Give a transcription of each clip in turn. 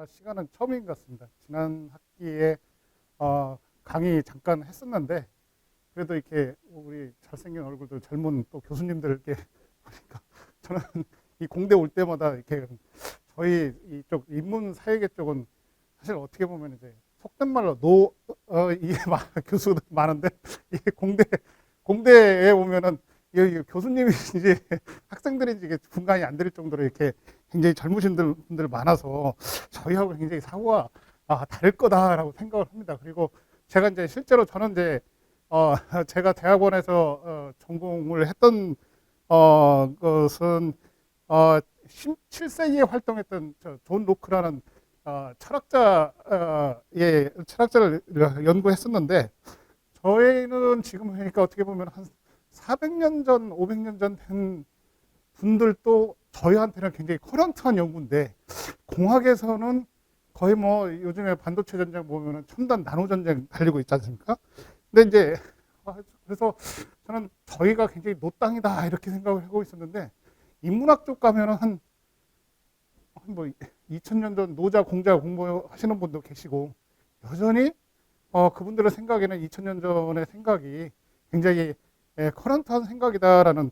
시간은 처음인 것 같습니다. 지난 학기에 강의 잠깐 했었는데 그래도 이렇게 우리 잘생긴 얼굴들 젊은 또 교수님들께 보니까 저는 이 공대 올 때마다 이렇게 저희 이쪽 인문사회계 쪽은 사실 어떻게 보면 이제 속된 말로 이게 교수들 많은데 이게 공대에 오면은 이 교수님이신지 학생들인지 이게 분간이 안 될 정도로 이렇게 굉장히 젊으신 분들 많아서 저희하고 굉장히 사고가 다를 거다라고 생각을 합니다. 그리고 제가 이제 실제로 저는 이제 제가 대학원에서 전공을 했던 것은 17세기에 활동했던 존 로크라는 철학자를 연구했었는데 저희는 지금 보니까 어떻게 보면 한 400년 전, 500년 전 된 분들도 저희한테는 굉장히 커런트한 연구인데 공학에서는 거의 뭐 요즘에 반도체 전쟁 보면은 첨단 나노 전쟁 달리고 있지 않습니까? 근데 이제 그래서 저는 저희가 굉장히 노땅이다 이렇게 생각을 하고 있었는데 인문학 쪽 가면은 한 뭐 2000년 전 노자 공자 공부하시는 분도 계시고 여전히 그분들의 생각에는 2000년 전의 생각이 굉장히 커런트한 생각이다라는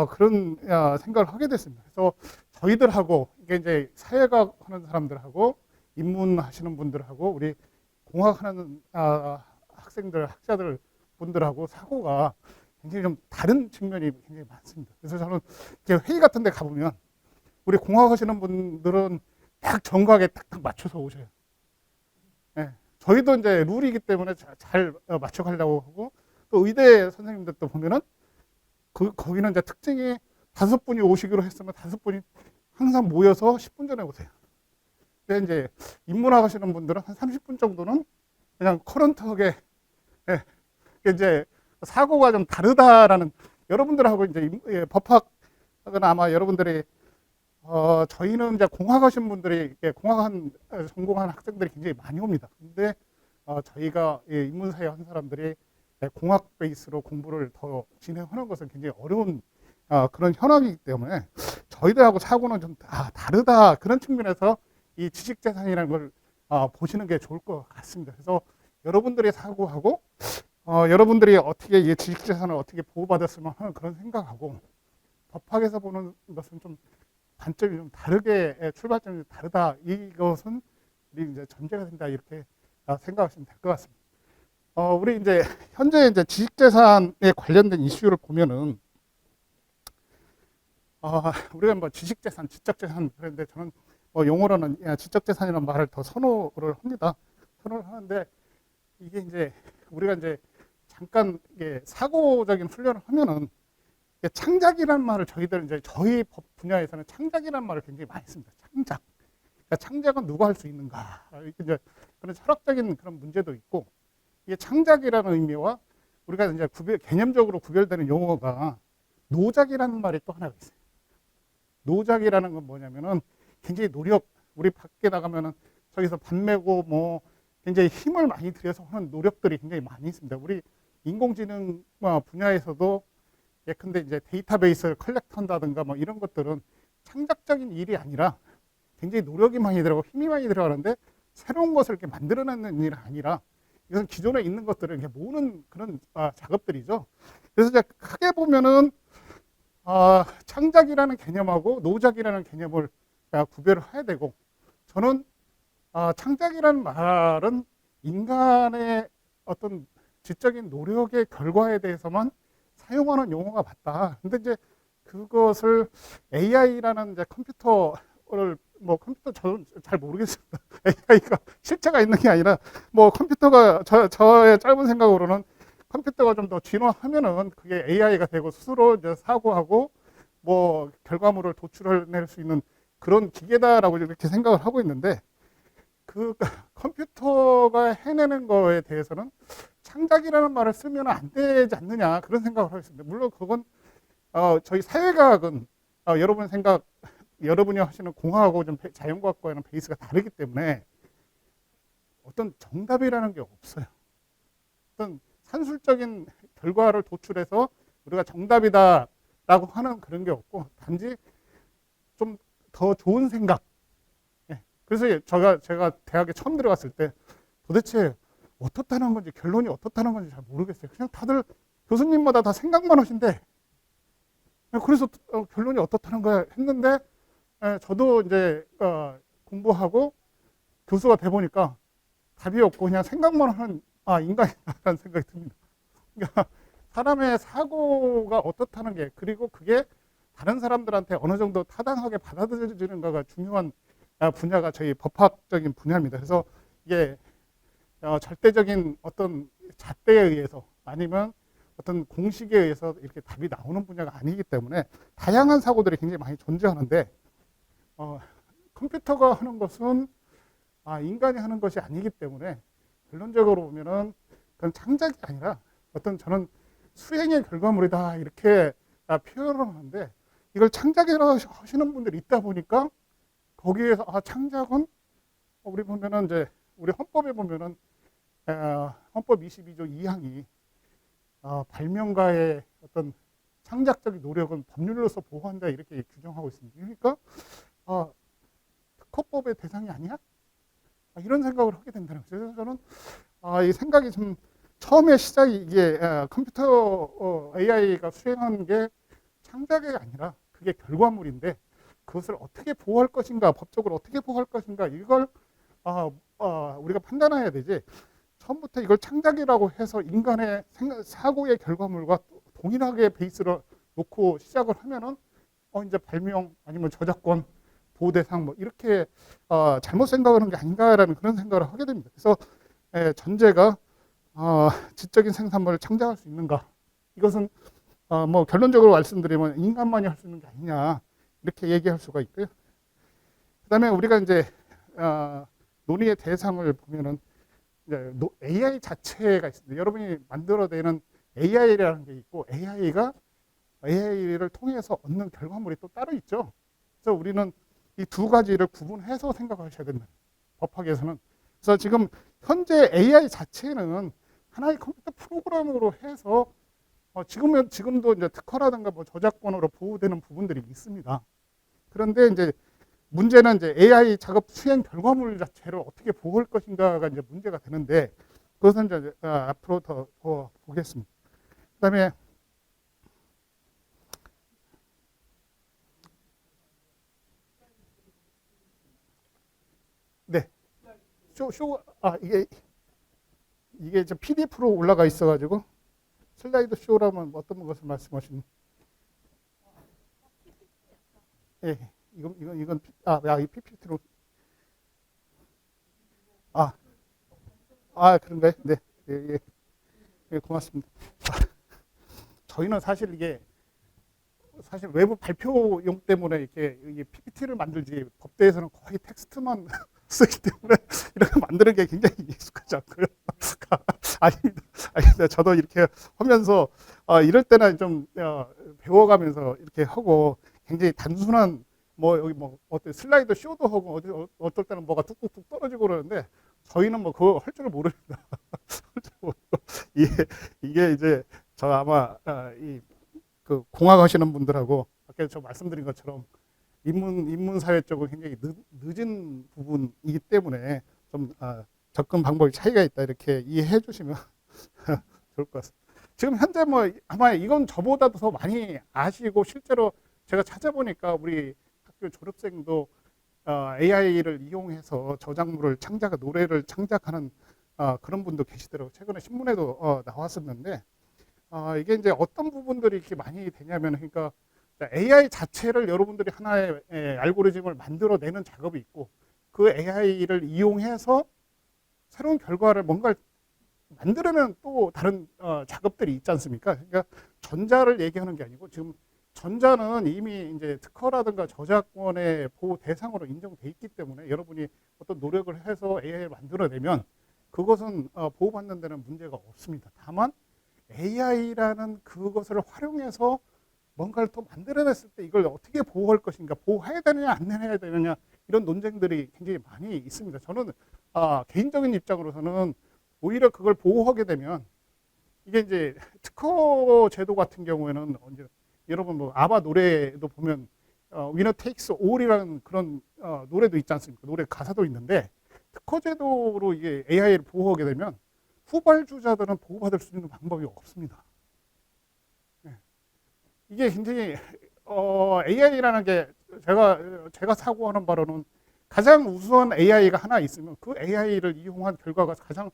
그런 생각을 하게 됐습니다. 그래서 저희들하고 이게 이제 사회과학 하는 사람들하고 인문 하시는 분들하고 우리 공학하는 학생들, 학자들 분들하고 사고가 굉장히 좀 다른 측면이 굉장히 많습니다. 그래서 저는 회의 같은 데 가보면 우리 공학 하시는 분들은 딱 정각에 딱딱 맞춰서 오셔요. 네. 저희도 이제 룰이기 때문에 잘 맞춰가려고 하고 또 의대 선생님들도 보면은 거기는 이제 특징이 5분이 오시기로 했으면 5분이 항상 모여서 10분 전에 오세요. 근데 이제 인문학 하시는 분들은 한 30분 정도는 그냥 커런트하게 이제 사고가 좀 다르다라는 여러분들하고 이제 법학은 아마 여러분들이 저희는 이제 공학하신 분들이 전공한 학생들이 굉장히 많이 옵니다. 근데 저희가 인문사회 한 사람들이 공학 베이스로 공부를 더 진행하는 것은 굉장히 어려운 그런 현황이기 때문에 저희들하고 사고는 좀 다르다 그런 측면에서 이 지식재산이라는 걸 보시는 게 좋을 것 같습니다. 그래서 여러분들의 사고하고 여러분들이 어떻게 이 지식재산을 어떻게 보호받았으면 하는 그런 생각하고 법학에서 보는 것은 좀 관점이 좀 다르게 출발점이 다르다 이것은 우리 이제 전제가 된다 이렇게 생각하시면 될 것 같습니다. 우리 이제 현재 이제 지식재산에 관련된 이슈를 보면은 우리가 뭐 지식재산, 지적재산 그런데 저는 용어로는 지적재산이라는 말을 더 선호를 합니다. 선호를 하는데 이게 이제 우리가 이제 잠깐 이게 사고적인 훈련을 하면은 창작이라는 말을 저희들 이제 저희 법 분야에서는 창작이라는 말을 굉장히 많이 씁니다. 창작. 그러니까 창작은 누가 할 수 있는가? 이제 그런 철학적인 그런 문제도 있고 이게 창작이라는 의미와 우리가 이제 개념적으로 구별되는 용어가 노작이라는 말이 또 하나가 있어요. 노작이라는 건 뭐냐면은 굉장히 우리 밖에 나가면은 저기서 밥 메고 뭐 굉장히 힘을 많이 들여서 하는 노력들이 굉장히 많이 있습니다. 우리 인공지능 분야에서도 예컨대 이제 데이터베이스를 컬렉트한다든가 뭐 이런 것들은 창작적인 일이 아니라 굉장히 노력이 많이 들어가고 힘이 많이 들어가는데 새로운 것을 이렇게 만들어내는 일이 아니라 이것은 기존에 있는 것들을 이렇게 모으는 그런 작업들이죠. 그래서 이제 크게 보면은 창작이라는 개념하고 노작이라는 개념을 구별을 해야 되고 저는 창작이라는 말은 인간의 어떤 지적인 노력의 결과에 대해서만 사용하는 용어가 맞다. 근데 이제 그것을 AI라는 이제 컴퓨터를 컴퓨터 저는 잘 모르겠습니다. AI가 실체가 있는 게 아니라 컴퓨터가 저의 짧은 생각으로는 컴퓨터가 좀 더 진화하면은 그게 AI가 되고 스스로 이제 사고하고 결과물을 도출해낼 수 있는 그런 기계다라고 이렇게 생각을 하고 있는데 그 컴퓨터가 해내는 거에 대해서는 창작이라는 말을 쓰면 안 되지 않느냐 그런 생각을 하고 있습니다. 물론 그건 저희 사회과학은 여러분이 하시는 공학하고 좀 자연과학과는 베이스가 다르기 때문에 어떤 정답이라는 게 없어요. 어떤 산술적인 결과를 도출해서 우리가 정답이다라고 하는 그런 게 없고 단지 좀 더 좋은 생각 그래서 제가 대학에 처음 들어갔을 때 도대체 어떻다는 건지 결론이 어떻다는 건지 잘 모르겠어요. 그냥 다들 교수님마다 다 생각만 하신데 그래서 결론이 어떻다는 거야 했는데 저도 이제 공부하고 교수가 돼 보니까 답이 없고 그냥 생각만 하는 인간이다라는 생각이 듭니다. 그러니까 사람의 사고가 어떻다는 게 그리고 그게 다른 사람들한테 어느 정도 타당하게 받아들여지는가가 중요한 분야가 저희 법학적인 분야입니다. 그래서 이게 절대적인 어떤 잣대에 의해서 아니면 어떤 공식에 의해서 이렇게 답이 나오는 분야가 아니기 때문에 다양한 사고들이 굉장히 많이 존재하는데 컴퓨터가 하는 것은 인간이 하는 것이 아니기 때문에 결론적으로 보면은 그건 창작이 아니라 어떤 저는 수행의 결과물이다 이렇게 표현을 하는데 이걸 창작이라고 하시는 분들이 있다 보니까 거기에서 창작은 우리 보면은 이제 우리 헌법에 보면은 헌법 22조 2항이 발명가의 어떤 창작적인 노력은 법률로서 보호한다 이렇게 규정하고 있습니다. 그러니까 특허법의 대상이 아니야? 이런 생각을 하게 된다는 거죠. 그래서 저는 이 생각이 좀 처음에 시작이 이게 컴퓨터 AI가 수행하는 게 창작이 아니라 그게 결과물인데 그것을 어떻게 보호할 것인가, 법적으로 어떻게 보호할 것인가 이걸 우리가 판단해야 되지. 처음부터 이걸 창작이라고 해서 인간의 사고의 결과물과 동일하게 베이스를 놓고 시작을 하면은 이제 발명 아니면 저작권 보호 대상 뭐 이렇게 잘못 생각하는 게 아닌가라는 그런 생각을 하게 됩니다. 그래서 전제가 지적인 생산물을 창작할 수 있는가? 이것은 뭐 결론적으로 말씀드리면 인간만이 할 수 있는 게 아니냐 이렇게 얘기할 수가 있고요. 그다음에 우리가 이제 논의의 대상을 보면은 이제 AI 자체가 있습니다. 여러분이 만들어내는 AI라는 게 있고 AI를 통해서 얻는 결과물이 또 따로 있죠. 그래서 우리는 이 두 가지를 구분해서 생각하셔야 된다. 법학에서는. 그래서 지금 현재 AI 자체는 하나의 컴퓨터 프로그램으로 해서 지금도 이제 특허라든가 뭐 저작권으로 보호되는 부분들이 있습니다. 그런데 이제 문제는 이제 AI 작업 수행 결과물 자체를 어떻게 보호할 것인가가 이제 문제가 되는데 그것은 이제 앞으로 더 보겠습니다. 그다음에 네, 이게 이제 PDF로 올라가 있어가지고 슬라이드 쇼라면 어떤 것을 말씀하시는? 예, 이건 이 PPT로 그런가요? 네, 예, 고맙습니다. 저희는 사실 외부 발표용 때문에 이렇게 PPT를 만들지 법대에서는 거의 텍스트만 쓰기 때문에 이렇게 만드는 게 굉장히 익숙하지 않고요. 아닙니다. 저도 이렇게 하면서 이럴 때는 좀 배워가면서 이렇게 하고 굉장히 단순한 여기 어떤 슬라이드 쇼도 하고 어떨 때는 뭐가 뚝뚝뚝 떨어지고 그러는데 저희는 뭐 그거 할 줄을 모릅니다. 이게 이제 저 아마 그 공학하시는 분들하고 아까 저 말씀드린 것처럼 인문사회 쪽은 굉장히 늦은 부분이기 때문에 좀 접근 방법이 차이가 있다 이렇게 이해해 주시면 좋을 것 같습니다. 지금 현재 뭐 아마 이건 저보다도 더 많이 아시고 실제로 제가 찾아보니까 우리 학교 졸업생도 AI를 이용해서 저작물을 노래를 창작하는 그런 분도 계시더라고요. 최근에 신문에도 나왔었는데 이게 이제 어떤 부분들이 이렇게 많이 되냐면 그러니까 AI 자체를 여러분들이 하나의 알고리즘을 만들어내는 작업이 있고 그 AI를 이용해서 새로운 결과를 뭔가를 만들어내는 또 다른 작업들이 있지 않습니까? 그러니까 전자를 얘기하는 게 아니고 지금 전자는 이미 이제 특허라든가 저작권의 보호 대상으로 인정돼 있기 때문에 여러분이 어떤 노력을 해서 AI를 만들어내면 그것은 보호받는 데는 문제가 없습니다. 다만 AI라는 그것을 활용해서 뭔가를 또 만들어냈을 때 이걸 어떻게 보호할 것인가, 보호해야 되느냐 안 해야 되느냐 이런 논쟁들이 굉장히 많이 있습니다. 저는 개인적인 입장으로서는 오히려 그걸 보호하게 되면 이게 이제 특허 제도 같은 경우에는 여러분 뭐 아바 노래도 보면 Winner Takes All이라는 그런 노래도 있지 않습니까? 노래 가사도 있는데 특허 제도로 이게 AI를 보호하게 되면 후발주자들은 보호받을 수 있는 방법이 없습니다. 네. 이게 굉장히 AI라는 게 제가 사고하는 바로는 가장 우수한 AI가 하나 있으면 그 AI를 이용한 결과가 가장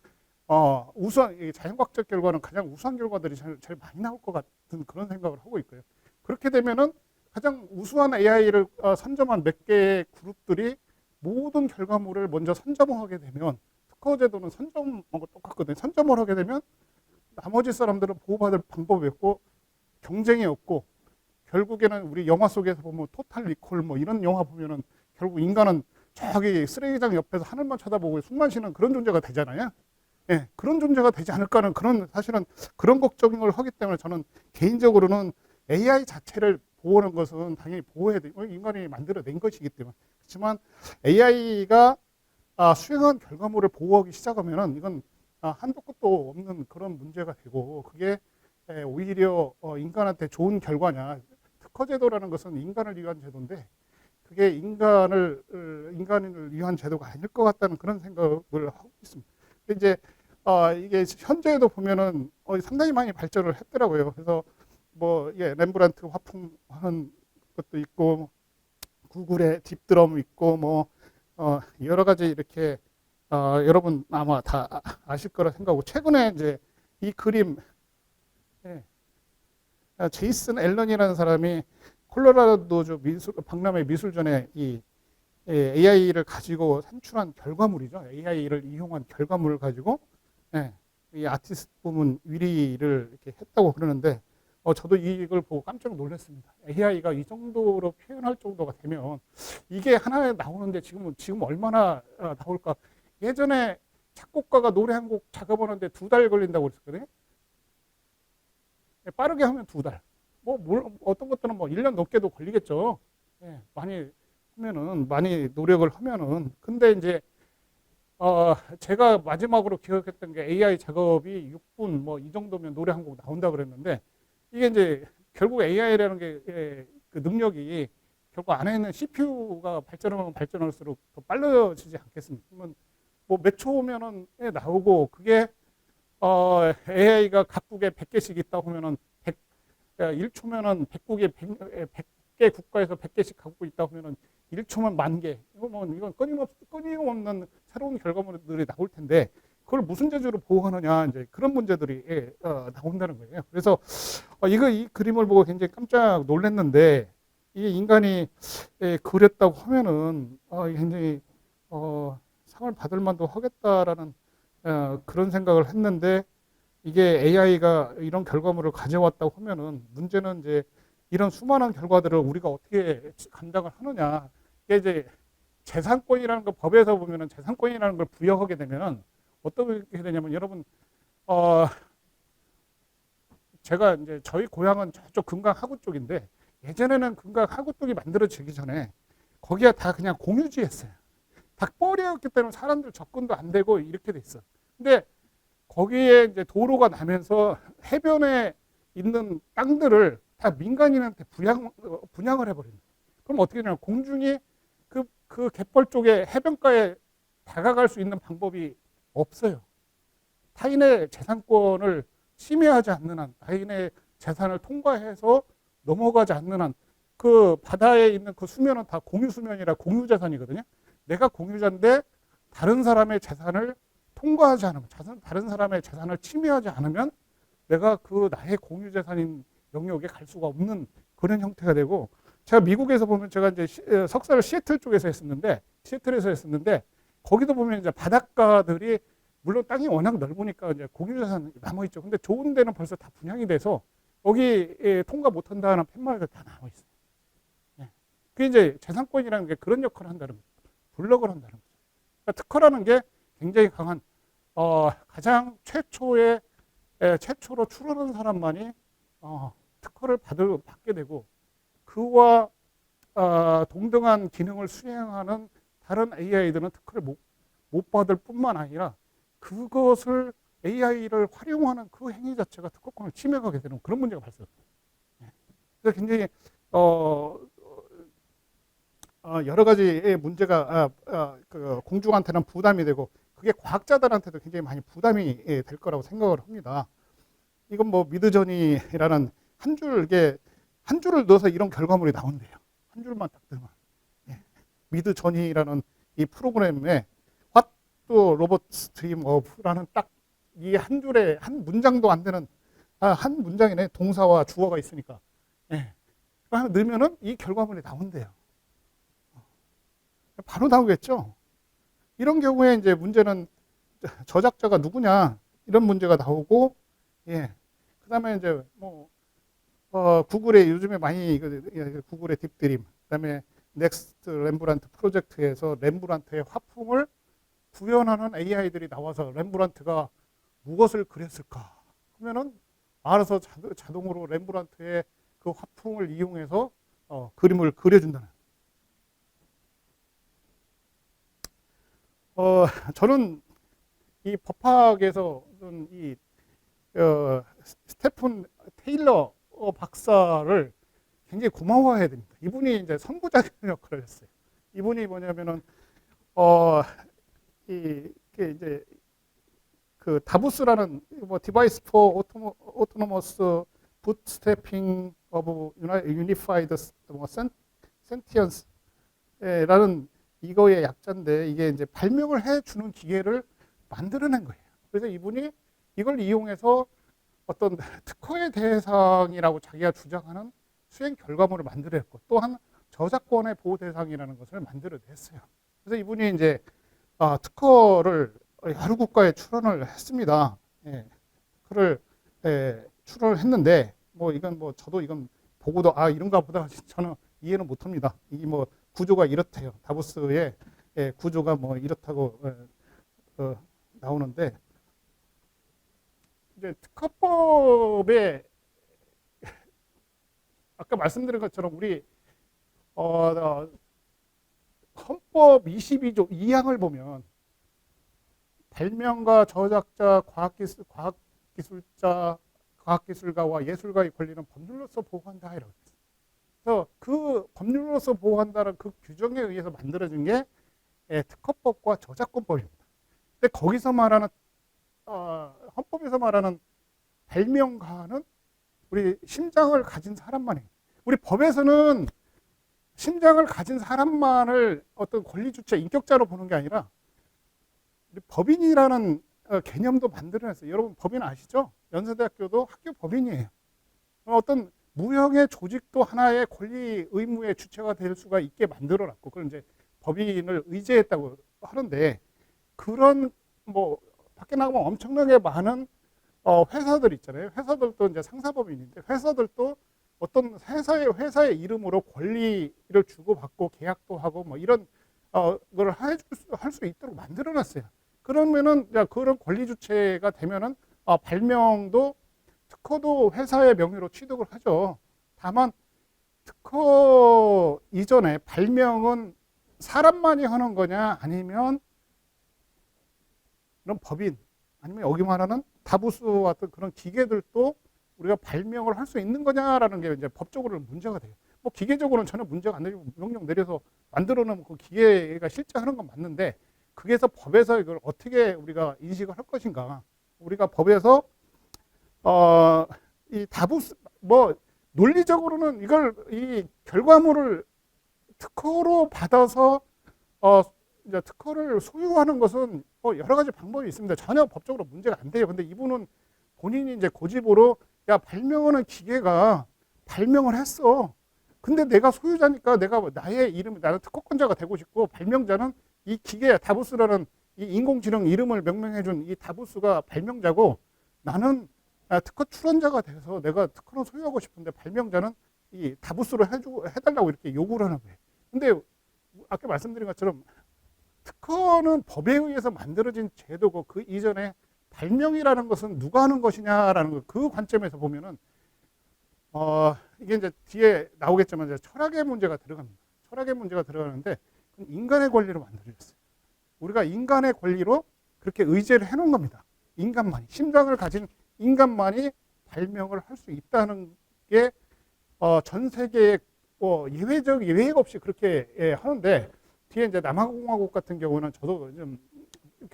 우수한 자연과학적 결과는 가장 우수한 결과들이 제일 많이 나올 것 같은 그런 생각을 하고 있고요. 그렇게 되면은 가장 우수한 AI를 선점한 몇 개의 그룹들이 모든 결과물을 먼저 선점하게 되면 특허 제도는 선점하고 똑같거든요. 선점을 하게 되면 나머지 사람들은 보호받을 방법이 없고 경쟁이 없고 결국에는 우리 영화 속에서 보면 토탈 리콜 뭐 이런 영화 보면은 결국 인간은 저기 쓰레기장 옆에서 하늘만 쳐다보고 숨만 쉬는 그런 존재가 되잖아요. 예, 그런 존재가 되지 않을까는 사실은 그런 걱정을 하기 때문에 저는 개인적으로는 AI 자체를 보호하는 것은 당연히 보호해야 되고 인간이 만들어낸 것이기 때문에 그렇지만 AI가 수행한 결과물을 보호하기 시작하면은 이건 한도 끝도 없는 그런 문제가 되고 그게 오히려 인간한테 좋은 결과냐. 특허제도라는 것은 인간을 위한 제도인데 그게 인간을 위한 제도가 아닐 것 같다는 그런 생각을 하고 있습니다. 근데 이제 이게 현재에도 보면은 상당히 많이 발전을 했더라고요. 그래서 뭐 렘브란트 화풍하는 것도 있고 구글의 딥드럼 있고 뭐 여러 가지 이렇게 여러분 아마 다 아실 거라 생각하고 최근에 이제 이 그림 제이슨 앨런이라는 사람이 콜로라도주 박람회 미술전에 이 AI를 가지고 산출한 결과물이죠. AI를 이용한 결과물을 가지고 이 아티스트 부문 1위를 이렇게 했다고 그러는데 저도 이걸 보고 깜짝 놀랐습니다. AI가 이 정도로 표현할 정도가 되면 이게 하나에 나오는데 지금 얼마나 나올까? 예전에 작곡가가 노래 한 곡 작업하는데 2달 걸린다고 그랬거든요. 빠르게 하면 2달. 어떤 것들은 뭐 1년 넘게도 걸리겠죠. 많이 하면은, 많이 노력을 하면은. 근데 이제, 제가 마지막으로 기억했던 게 AI 작업이 6분 뭐 이 정도면 노래 한 곡 나온다 그랬는데, 이게 이제 결국 AI라는 게 그 능력이 결국 안에 있는 CPU가 발전하면 발전할수록 더 빨라지지 않겠습니까? 그러면 뭐 몇 초면은 나오고 그게 AI가 각국에 100개씩 있다 보면은 1초면은 100국에 100개 국가에서 100개씩 갖고 있다 보면은 1초면 10,000개. 이건 끊임없는 새로운 결과물들이 나올 텐데 그걸 무슨 재주로 보호하느냐 이제 그런 문제들이 나온다는 거예요. 그래서 이 그림을 보고 굉장히 깜짝 놀랐는데 이게 인간이 그렸다고 하면은 굉장히 상을 받을 만도 하겠다라는 그런 생각을 했는데 이게 AI가 이런 결과물을 가져왔다고 하면은 문제는 이제 이런 수많은 결과들을 우리가 어떻게 감당을 하느냐. 이게 이제 재산권이라는 거 법에서 보면은 재산권이라는 걸 부여하게 되면은 어떻게 되냐면 여러분 제가 이제 저희 고향은 저쪽 금강 하구 쪽인데 예전에는 금강 하구 쪽이 만들어지기 전에 거기가 다 그냥 공유지였어요. 다 뻘이었기 때문에 사람들 접근도 안 되고 이렇게 돼 있어. 근데 거기에 이제 도로가 나면서 해변에 있는 땅들을 다 민간인한테 분양을 해버리는 거예요. 그럼 어떻게 되냐면 공중이 그 갯벌 쪽에 해변가에 다가갈 수 있는 방법이 없어요. 타인의 재산권을 침해하지 않는 한, 타인의 재산을 통과해서 넘어가지 않는 한, 그 바다에 있는 그 수면은 다 공유 수면이라 공유 재산이거든요. 내가 공유자인데 다른 사람의 재산을 통과하지 않으면, 다른 사람의 재산을 침해하지 않으면 내가 그 나의 공유 재산인 영역에 갈 수가 없는 그런 형태가 되고, 제가 미국에서 보면 제가 이제 석사를 시애틀에서 했었는데 거기도 보면 이제 바닷가들이 물론 땅이 워낙 넓으니까 이제 공유재산이 남아있죠. 근데 좋은 데는 벌써 다 분양이 돼서 여기 통과 못한다는 팻말이 다 남아있어요. 그게 이제 재산권이라는 게 그런 역할을 한다는 거죠. 블럭을 한다는 거죠. 그러니까 특허라는 게 굉장히 강한 가장 최초로 출원한 사람만이 특허를 받게 되고 그와 동등한 기능을 수행하는 다른 AI들은 특허를 못 받을 뿐만 아니라 그것을 AI를 활용하는 그 행위 자체가 특허권을 침해하게 되는 그런 문제가 발생합니다. 그래서 굉장히 여러 가지의 문제가 그 공중한테는 부담이 되고 그게 과학자들한테도 굉장히 많이 부담이 될 거라고 생각을 합니다. 이건 뭐 미드저니라는 한 줄을 넣어서 이런 결과물이 나온대요. 한 줄만 딱 넣으면. 예. 미드저니라는 이 프로그램에 What do robots dream of라는 딱 이 한 줄에 한 문장도 안 되는 한 문장이네. 동사와 주어가 있으니까. 예. 넣으면은 이 결과물이 나온대요. 바로 나오겠죠. 이런 경우에 이제 문제는 저작자가 누구냐 이런 문제가 나오고, 예. 그다음에 이제 뭐 구글에 요즘에 많이 구글의 딥드림, 그다음에 넥스트 렘브란트 프로젝트에서 렘브란트의 화풍을 구현하는 AI들이 나와서 렘브란트가 무엇을 그렸을까? 그러면은 알아서 자동으로 렘브란트의 그 화풍을 이용해서 그림을 그려준다는. 저는 이 법학에서 이 스테픈 테일러 박사를 굉장히 고마워해야 됩니다. 이분이 이제 선구자 역할을 했어요. 이분이 뭐냐면은 이게 이제 그 다부스라는 뭐 디바이스 포 오토노머스 부트스트래핑 오브 유니파이드 센티언스라는 이거의 약자인데 이게 이제 발명을 해주는 기계를 만들어낸 거예요. 그래서 이분이 이걸 이용해서 어떤 특허의 대상이라고 자기가 주장하는 수행 결과물을 만들어냈고 또한 저작권의 보호 대상이라는 것을 만들어냈어요. 그래서 이분이 이제 특허를 여러 국가에 출원을 했습니다. 예, 그를 출원을 했는데 뭐 이건 뭐 저도 이건 보고도 이런가 보다 저는 이해는 못합니다. 이 뭐 구조가 이렇대요. 다보스의 구조가 뭐 이렇다고 나오는데 이제 특허법에 아까 말씀드린 것처럼 우리 헌법 22조 2항을 보면 발명가, 저작자, 과학기술가와 예술가의 권리는 법률로서 보호한다 이라고 했어요. 그래서 그 법률로서 보호한다는 그 규정에 의해서 만들어진 게 특허법과 저작권법입니다. 근데 거기서 말하는 헌법에서 말하는 발명가는 우리 심장을 가진 사람만이. 우리 법에서는 심장을 가진 사람만을 어떤 권리 주체, 인격자로 보는 게 아니라 우리 법인이라는 개념도 만들어냈어요. 여러분 법인 아시죠? 연세대학교도 학교 법인이에요. 어떤 무형의 조직도 하나의 권리 의무의 주체가 될 수가 있게 만들어놨고 그걸 이제 법인을 의제했다고 하는데 그런 뭐 밖에 나가면 엄청나게 많은 회사들 있잖아요. 회사들도 이제 상사법인인데 회사들도 어떤 회사의 이름으로 권리를 주고받고 계약도 하고 뭐 이런 걸 할 수 있도록 만들어놨어요. 그러면은 그런 권리 주체가 되면은 발명도 특허도 회사의 명의로 취득을 하죠. 다만 특허 이전에 발명은 사람만이 하는 거냐 아니면 이런 법인 아니면 여기 말하는 다부스와 같은 그런 기계들도 우리가 발명을 할 수 있는 거냐라는 게 이제 법적으로는 문제가 돼요. 뭐 기계적으로는 전혀 문제가 안 되고 명령 내려서 만들어 놓으면 그 기계가 실제 하는 건 맞는데 그게서 법에서 이걸 어떻게 우리가 인식을 할 것인가. 우리가 법에서 이 다부스 뭐 논리적으로는 이걸 이 결과물을 특허로 받아서 이제 특허를 소유하는 것은 여러 가지 방법이 있습니다. 전혀 법적으로 문제가 안 돼요. 근데 이분은 본인이 이제 고집으로 발명하는 기계가 발명을 했어. 근데 내가 소유자니까 내가 나의 이름, 나는 특허권자가 되고 싶고 발명자는 이 기계 다부스라는 이 인공지능 이름을 명명해준 이 다부스가 발명자고 나는 특허 출원자가 돼서 내가 특허를 소유하고 싶은데 발명자는 이 다부스로 해달라고 이렇게 요구를 하는 거예요. 근데 아까 말씀드린 것처럼 특허는 법에 의해서 만들어진 제도고 그 이전에 발명이라는 것은 누가 하는 것이냐라는 거, 그 관점에서 보면은 이게 이제 뒤에 나오겠지만 이제 철학의 문제가 들어갑니다. 철학의 문제가 들어가는데 인간의 권리로 만들어졌어요. 우리가 인간의 권리로 그렇게 의제를 해놓은 겁니다. 인간만이 심장을 가진 인간만이 발명을 할 수 있다는 게 전 세계의 예외 없이 그렇게 하는데 뒤에 이제 남아공화국 같은 경우는 저도 좀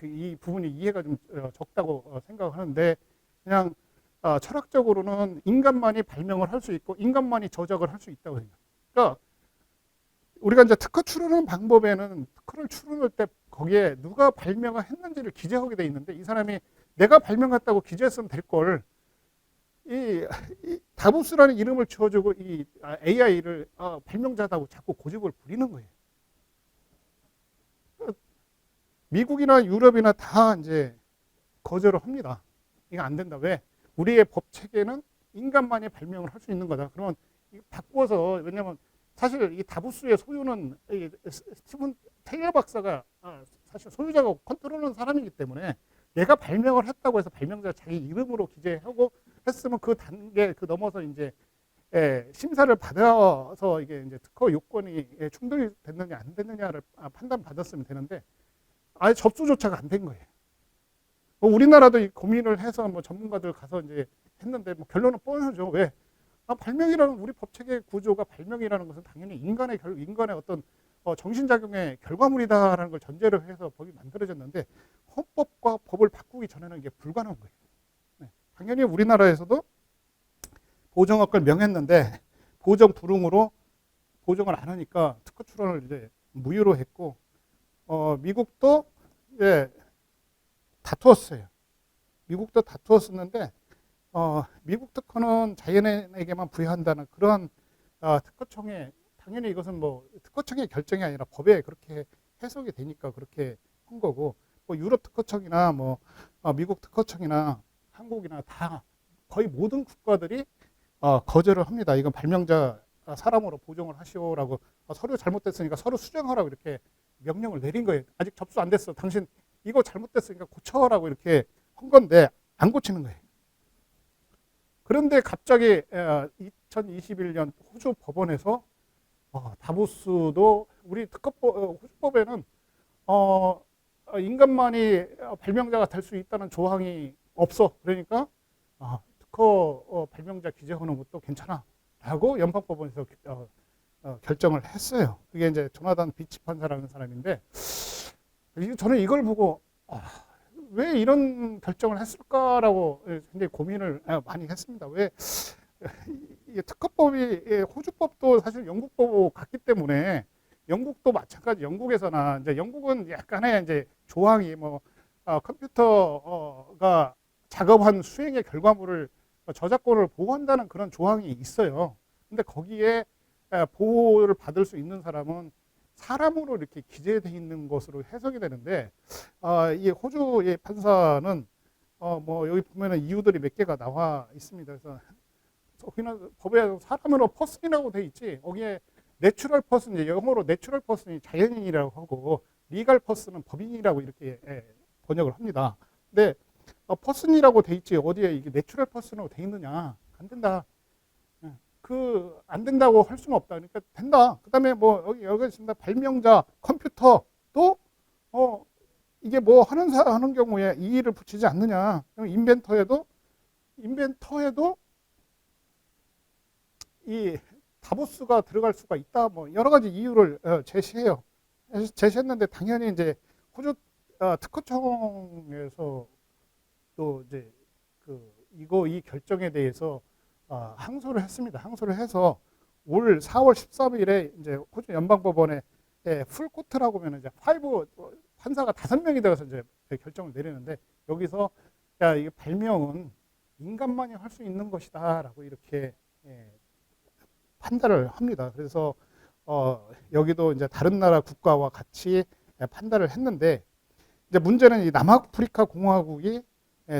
이 부분이 이해가 좀 적다고 생각하는데 그냥 철학적으로는 인간만이 발명을 할 수 있고 인간만이 저작을 할 수 있다고 생각해요. 그러니까 우리가 이제 특허 출원하는 방법에는 특허를 출원할 때 거기에 누가 발명을 했는지를 기재하게 돼 있는데 이 사람이 내가 발명했다고 기재했으면 될 걸 이 다보스라는 이름을 지어주고 이 AI를 발명자다고 자꾸 고집을 부리는 거예요. 미국이나 유럽이나 다 이제 거절을 합니다. 이거 안 된다. 왜? 우리의 법 체계는 인간만이 발명을 할 수 있는 거다. 그러면 바꾸어서 왜냐하면 사실 이 다보스의 소유는 이 스티븐 테일러 박사가 사실 소유자가 컨트롤하는 사람이기 때문에 얘가 발명을 했다고 해서 발명자 자기 이름으로 기재하고 했으면 그 단계 그 넘어서 이제 심사를 받아서 이게 이제 특허 요건이 충돌이 됐느냐 안 됐느냐를 판단 받았으면 되는데 아예 접수조차가 안 된 거예요. 우리나라도 이 고민을 해서 뭐 전문가들 가서 이제 했는데 뭐 결론은 뻔하죠. 왜? 발명이라는 우리 법체계 구조가 발명이라는 것은 당연히 인간의 어떤 정신작용의 결과물이다라는 걸 전제로 해서 법이 만들어졌는데 헌법과 법을 바꾸기 전에는 이게 불가능한 거예요. 네. 당연히 우리나라에서도 보정학을 명했는데 보정 불응으로 보정을 안 하니까 특허 출원을 이제 무효로 했고 미국도 다투었어요. 미국도 다투었었는데 미국 특허는 자연인에게만 부여한다는 그러한 특허청의 당연히 이것은 뭐 특허청의 결정이 아니라 법에 그렇게 해석이 되니까 그렇게 한 거고 뭐 유럽 특허청이나 뭐 미국 특허청이나 한국이나 다 거의 모든 국가들이 거절을 합니다. 이건 발명자 사람으로 보정을 하시오라고 서류 잘못됐으니까 서류 수정하라고 이렇게 명령을 내린 거예요. 아직 접수 안 됐어. 당신 이거 잘못됐으니까 고쳐라고 이렇게 한 건데 안 고치는 거예요. 그런데 갑자기 2021년 호주 법원에서 다보스도 우리 특허법 호주법에는 인간만이 발명자가 될 수 있다는 조항이 없어. 그러니까 특허 발명자 기재하는 것도 괜찮아라고 연방법원에서 결정을 했어요. 그게 이제 조나단 비치 판사라는 사람인데 저는 이걸 보고 왜 이런 결정을 했을까라고 굉장히 고민을 많이 했습니다. 왜 특허법이 호주법도 사실 영국법 같기 때문에 영국도 마찬가지. 영국에서나 이제 영국은 약간의 이제 조항이 뭐 컴퓨터가 작업한 수행의 결과물을 저작권을 보호한다는 그런 조항이 있어요. 근데 거기에 보호를 받을 수 있는 사람은 사람으로 이렇게 기재되어 있는 것으로 해석이 되는데 이 호주의 판사는 뭐 여기 보면은 이유들이 몇 개가 나와 있습니다. 그래서 우리는 법에 사람으로 퍼슨이라고 돼 있지 거기에 내추럴 퍼슨, 영어로 내추럴 퍼슨이 자연인이라고 하고 리갈 퍼슨은 법인이라고 이렇게 번역을 합니다. 근데 퍼슨이라고 돼 있지 어디에 이게 내추럴 퍼슨으로 돼 있느냐? 안 된다. 안 된다고 할 수는 없다. 그러니까 된다. 그 다음에 뭐 여기 있습니다. 발명자, 컴퓨터도 이게 뭐 하는 경우에 이의를 붙이지 않느냐. 인벤터에도 이 다보스가 들어갈 수가 있다. 뭐 여러 가지 이유를 제시해요. 제시했는데 당연히 이제 호주 특허청에서 또 이제 이 결정에 대해서 항소를 했습니다. 항소를 해서 올 4월 13일에 이제 호주 연방법원에 풀코트라고 하면 이제 5 판사가 5명이 되어서 이제 결정을 내리는데 여기서 이 발명은 인간만이 할 수 있는 것이다라고 이렇게 판단을 합니다. 그래서 여기도 이제 다른 나라 국가와 같이 판단을 했는데 이제 문제는 이 남아프리카 공화국이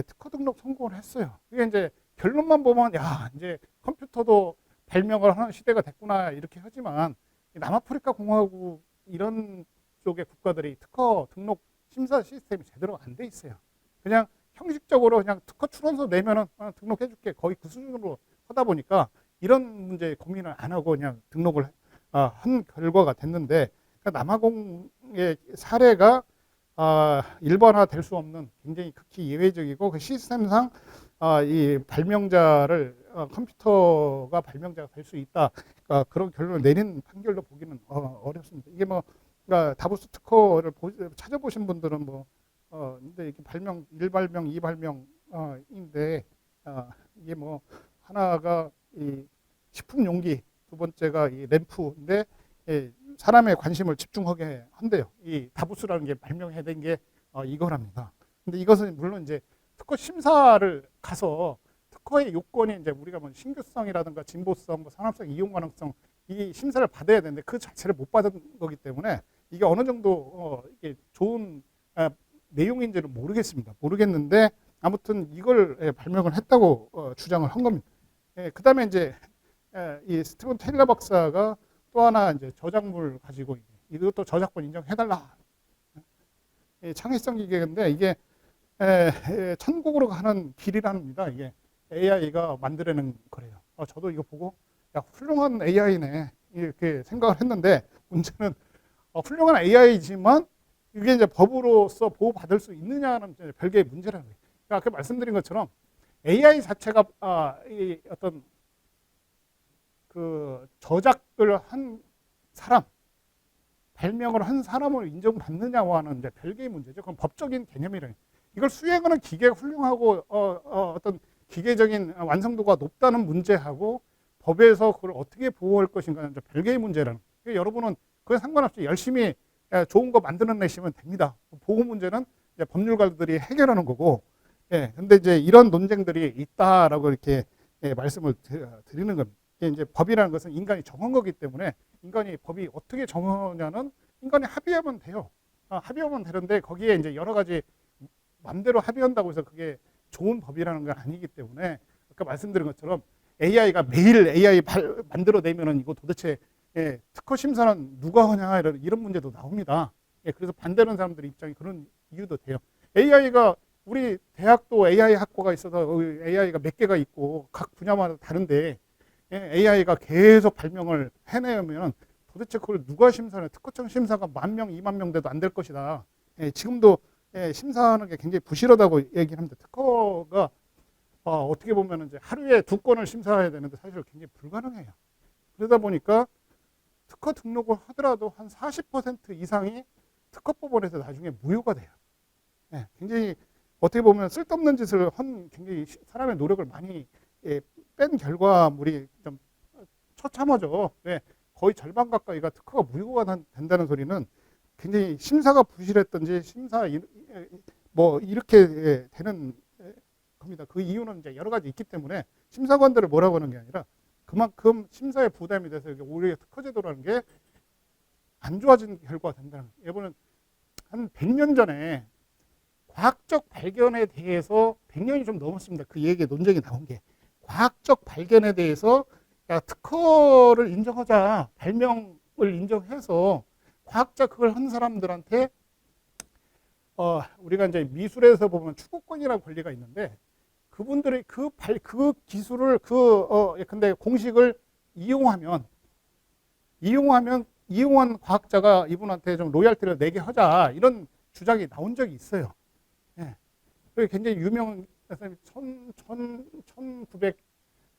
특허 등록 성공을 했어요. 이게 이제 결론만 보면 이제 컴퓨터도 발명을 하는 시대가 됐구나 이렇게 하지만 남아프리카 공화국 이런 쪽의 국가들이 특허 등록 심사 시스템이 제대로 안 돼 있어요. 그냥 형식적으로 그냥 특허 출원서 내면은 등록해 줄게 거의 그 수준으로 하다 보니까 이런 문제에 고민을 안 하고 그냥 등록을 한 결과가 됐는데 그러니까 남아공의 사례가 일반화 될 수 없는 굉장히 극히 예외적이고 그 시스템상 이 발명자를 컴퓨터가 발명자가 될 수 있다. 그런 결론을 내린 판결로 보기는 어렵습니다. 이게 뭐 그러니까 다보스 특허를 찾아보신 분들은 뭐 근데 이게 발명 1발명, 2발명인데 이게 뭐 하나가 이 식품 용기, 두 번째가 이 램프인데 사람의 관심을 집중하게 한대요. 이 다보스라는 게 발명해낸 게 이거랍니다. 근데 이것은 물론 이제 특허 심사를 가서 특허의 요건이 이제 우리가 뭐 신규성이라든가 진보성, 뭐 산업성, 이용 가능성 이 심사를 받아야 되는데 그 자체를 못 받은 거기 때문에 이게 어느 정도 이게 좋은 내용인지는 모르겠습니다. 모르겠는데 아무튼 이걸 발명을 했다고 주장을 한 겁니다. 그다음에 이제 이 스티븐 테일러 박사가 또 하나 이제 저작물 가지고 이것도 저작권 인정해달라. 창의성 기계인데 이게 천국으로 가는 길이랍니다. 이게 AI가 만들어낸 거래요. 저도 이거 보고 야 훌륭한 AI네 이렇게 생각을 했는데 문제는 훌륭한 AI지만 이게 이제 법으로서 보호받을 수 있느냐는 별개의 문제라는 거예요. 그러니까 아까 말씀드린 것처럼 AI 자체가 이 어떤 그 저작을 한 사람, 발명을 한 사람을 인정받느냐와는 이제 별개의 문제죠. 그건 법적인 개념이래요. 이걸 수행하는 기계가 훌륭하고 어떤 기계적인 완성도가 높다는 문제하고 법에서 그걸 어떻게 보호할 것인가는 이제 별개의 문제라는. 그러니까 여러분은 그에 상관없이 열심히 좋은 거 만들어내시면 됩니다. 보호 문제는 이제 법률가들이 해결하는 거고. 근데 이제 이런 논쟁들이 있다라고 이렇게 말씀을 드리는 겁니다. 이제 법이라는 것은 인간이 정한 거기 때문에 인간이 법이 어떻게 정하냐는 인간이 합의하면 돼요. 합의하면 되는데 거기에 이제 여러 가지 맘대로 합의한다고 해서 그게 좋은 법이라는 건 아니기 때문에 아까 말씀드린 것처럼 AI가 매일 AI 만들어내면은 이거 도대체 특허 심사는 누가 하냐 이런 문제도 나옵니다. 그래서 반대하는 사람들의 입장이 그런 이유도 돼요. AI가 우리 대학도 AI 학과가 있어서 AI가 몇 개가 있고 각 분야마다 다른데 AI가 계속 발명을 해내면 도대체 그걸 누가 심사하냐. 특허청 심사가 10,000명, 20,000명 돼도 안 될 것이다. 지금도 심사하는 게 굉장히 부실하다고 얘기를 합니다. 특허가 어떻게 보면 이제 하루에 2건을 심사해야 되는데 사실 굉장히 불가능해요. 그러다 보니까 특허 등록을 하더라도 한 40% 이상이 특허법원에서 나중에 무효가 돼요. 굉장히 어떻게 보면 쓸데없는 짓을 한 굉장히 사람의 노력을 많이 뺀 결과물이 좀 처참하죠. 거의 절반 가까이가 특허가 무효가 된다는 소리는 굉장히 심사가 부실했던지 심사 뭐 이렇게 되는 겁니다. 그 이유는 이제 여러 가지 있기 때문에 심사관들을 뭐라고 하는 게 아니라 그만큼 심사에 부담이 돼서 오히려 특허제도라는 게 안 좋아진 결과가 된다는 거예요. 이번엔 한 100년 전에 과학적 발견에 대해서 100년이 좀 넘었습니다. 그 얘기 논쟁이 나온 게 과학적 발견에 대해서 야, 특허를 인정하자, 발명을 인정해서 과학자 그걸 한 사람들한테 우리가 이제 미술에서 보면 추구권이라는 권리가 있는데 그분들이 그 기술을 근데 공식을 이용한 과학자가 이분한테 좀 로열티를 내게 하자 이런 주장이 나온 적이 있어요. 그게 굉장히 유명한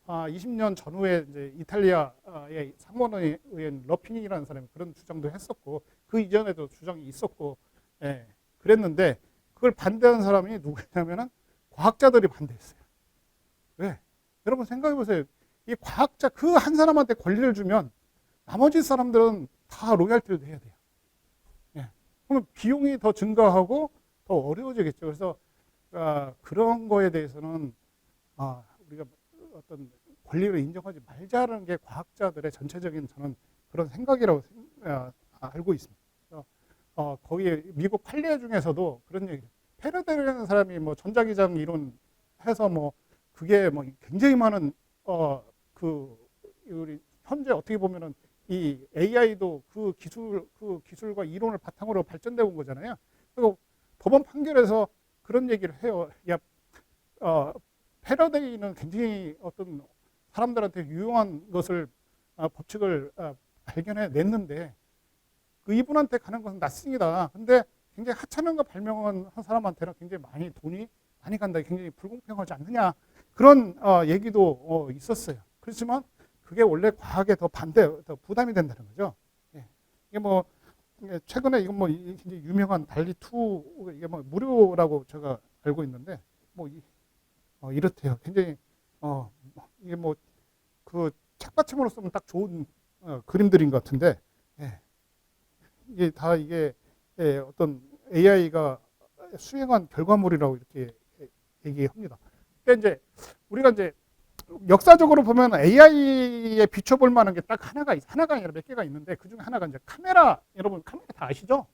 1920년 전후에 이제 이탈리아의 상원의원 러피니라는 사람이 그런 주장도 했었고 그 이전에도 주장이 있었고 그랬는데 그걸 반대하는 사람이 누구냐면은 과학자들이 반대했어요. 왜? 여러분 생각해 보세요. 이 과학자 그 한 사람한테 권리를 주면 나머지 사람들은 다 로열티를 내야 돼요. 그러면 비용이 더 증가하고 더 어려워지겠죠. 그래서 그런 거에 대해서는 우리가 어떤 권리를 인정하지 말자라는 게 과학자들의 전체적인 저는 그런 생각이라고 알고 있습니다. 거기 미국 판례 중에서도 그런 얘기. 패러데이라는 사람이 뭐 전자기장 이론 해서 뭐 그게 뭐 굉장히 많은 우리 현재 어떻게 보면은 이 AI도 그 기술과 이론을 바탕으로 발전되어 온 거잖아요. 그리고 법원 판결에서 그런 얘기를 해요. 야, 패러데이는 굉장히 어떤 사람들한테 유용한 것을 법칙을 발견해 냈는데 그 이분한테 가는 것은 낯승이다. 근데 굉장히 하찮은 거 발명한 한 사람한테는 굉장히 돈이 많이 간다. 굉장히 불공평하지 않느냐. 그런 얘기도 있었어요. 그렇지만 그게 원래 과학에 더 더 부담이 된다는 거죠. 예. 이게 뭐 최근에 이건 뭐 이제 유명한 달리2 이게 뭐 무료라고 제가 알고 있는데 뭐 이렇대요. 굉장히 이게 뭐 그 책받침으로 쓰면 딱 좋은 그림들인 것 같은데 예. 이게 다 이게 어떤 AI가 수행한 결과물이라고 이렇게 얘기합니다. 근데 이제 우리가 이제 역사적으로 보면 AI에 비춰볼 만한 게 딱 하나가 아니라 몇 개가 있는데 그 중에 하나가 이제 카메라. 여러분 카메라 다 아시죠?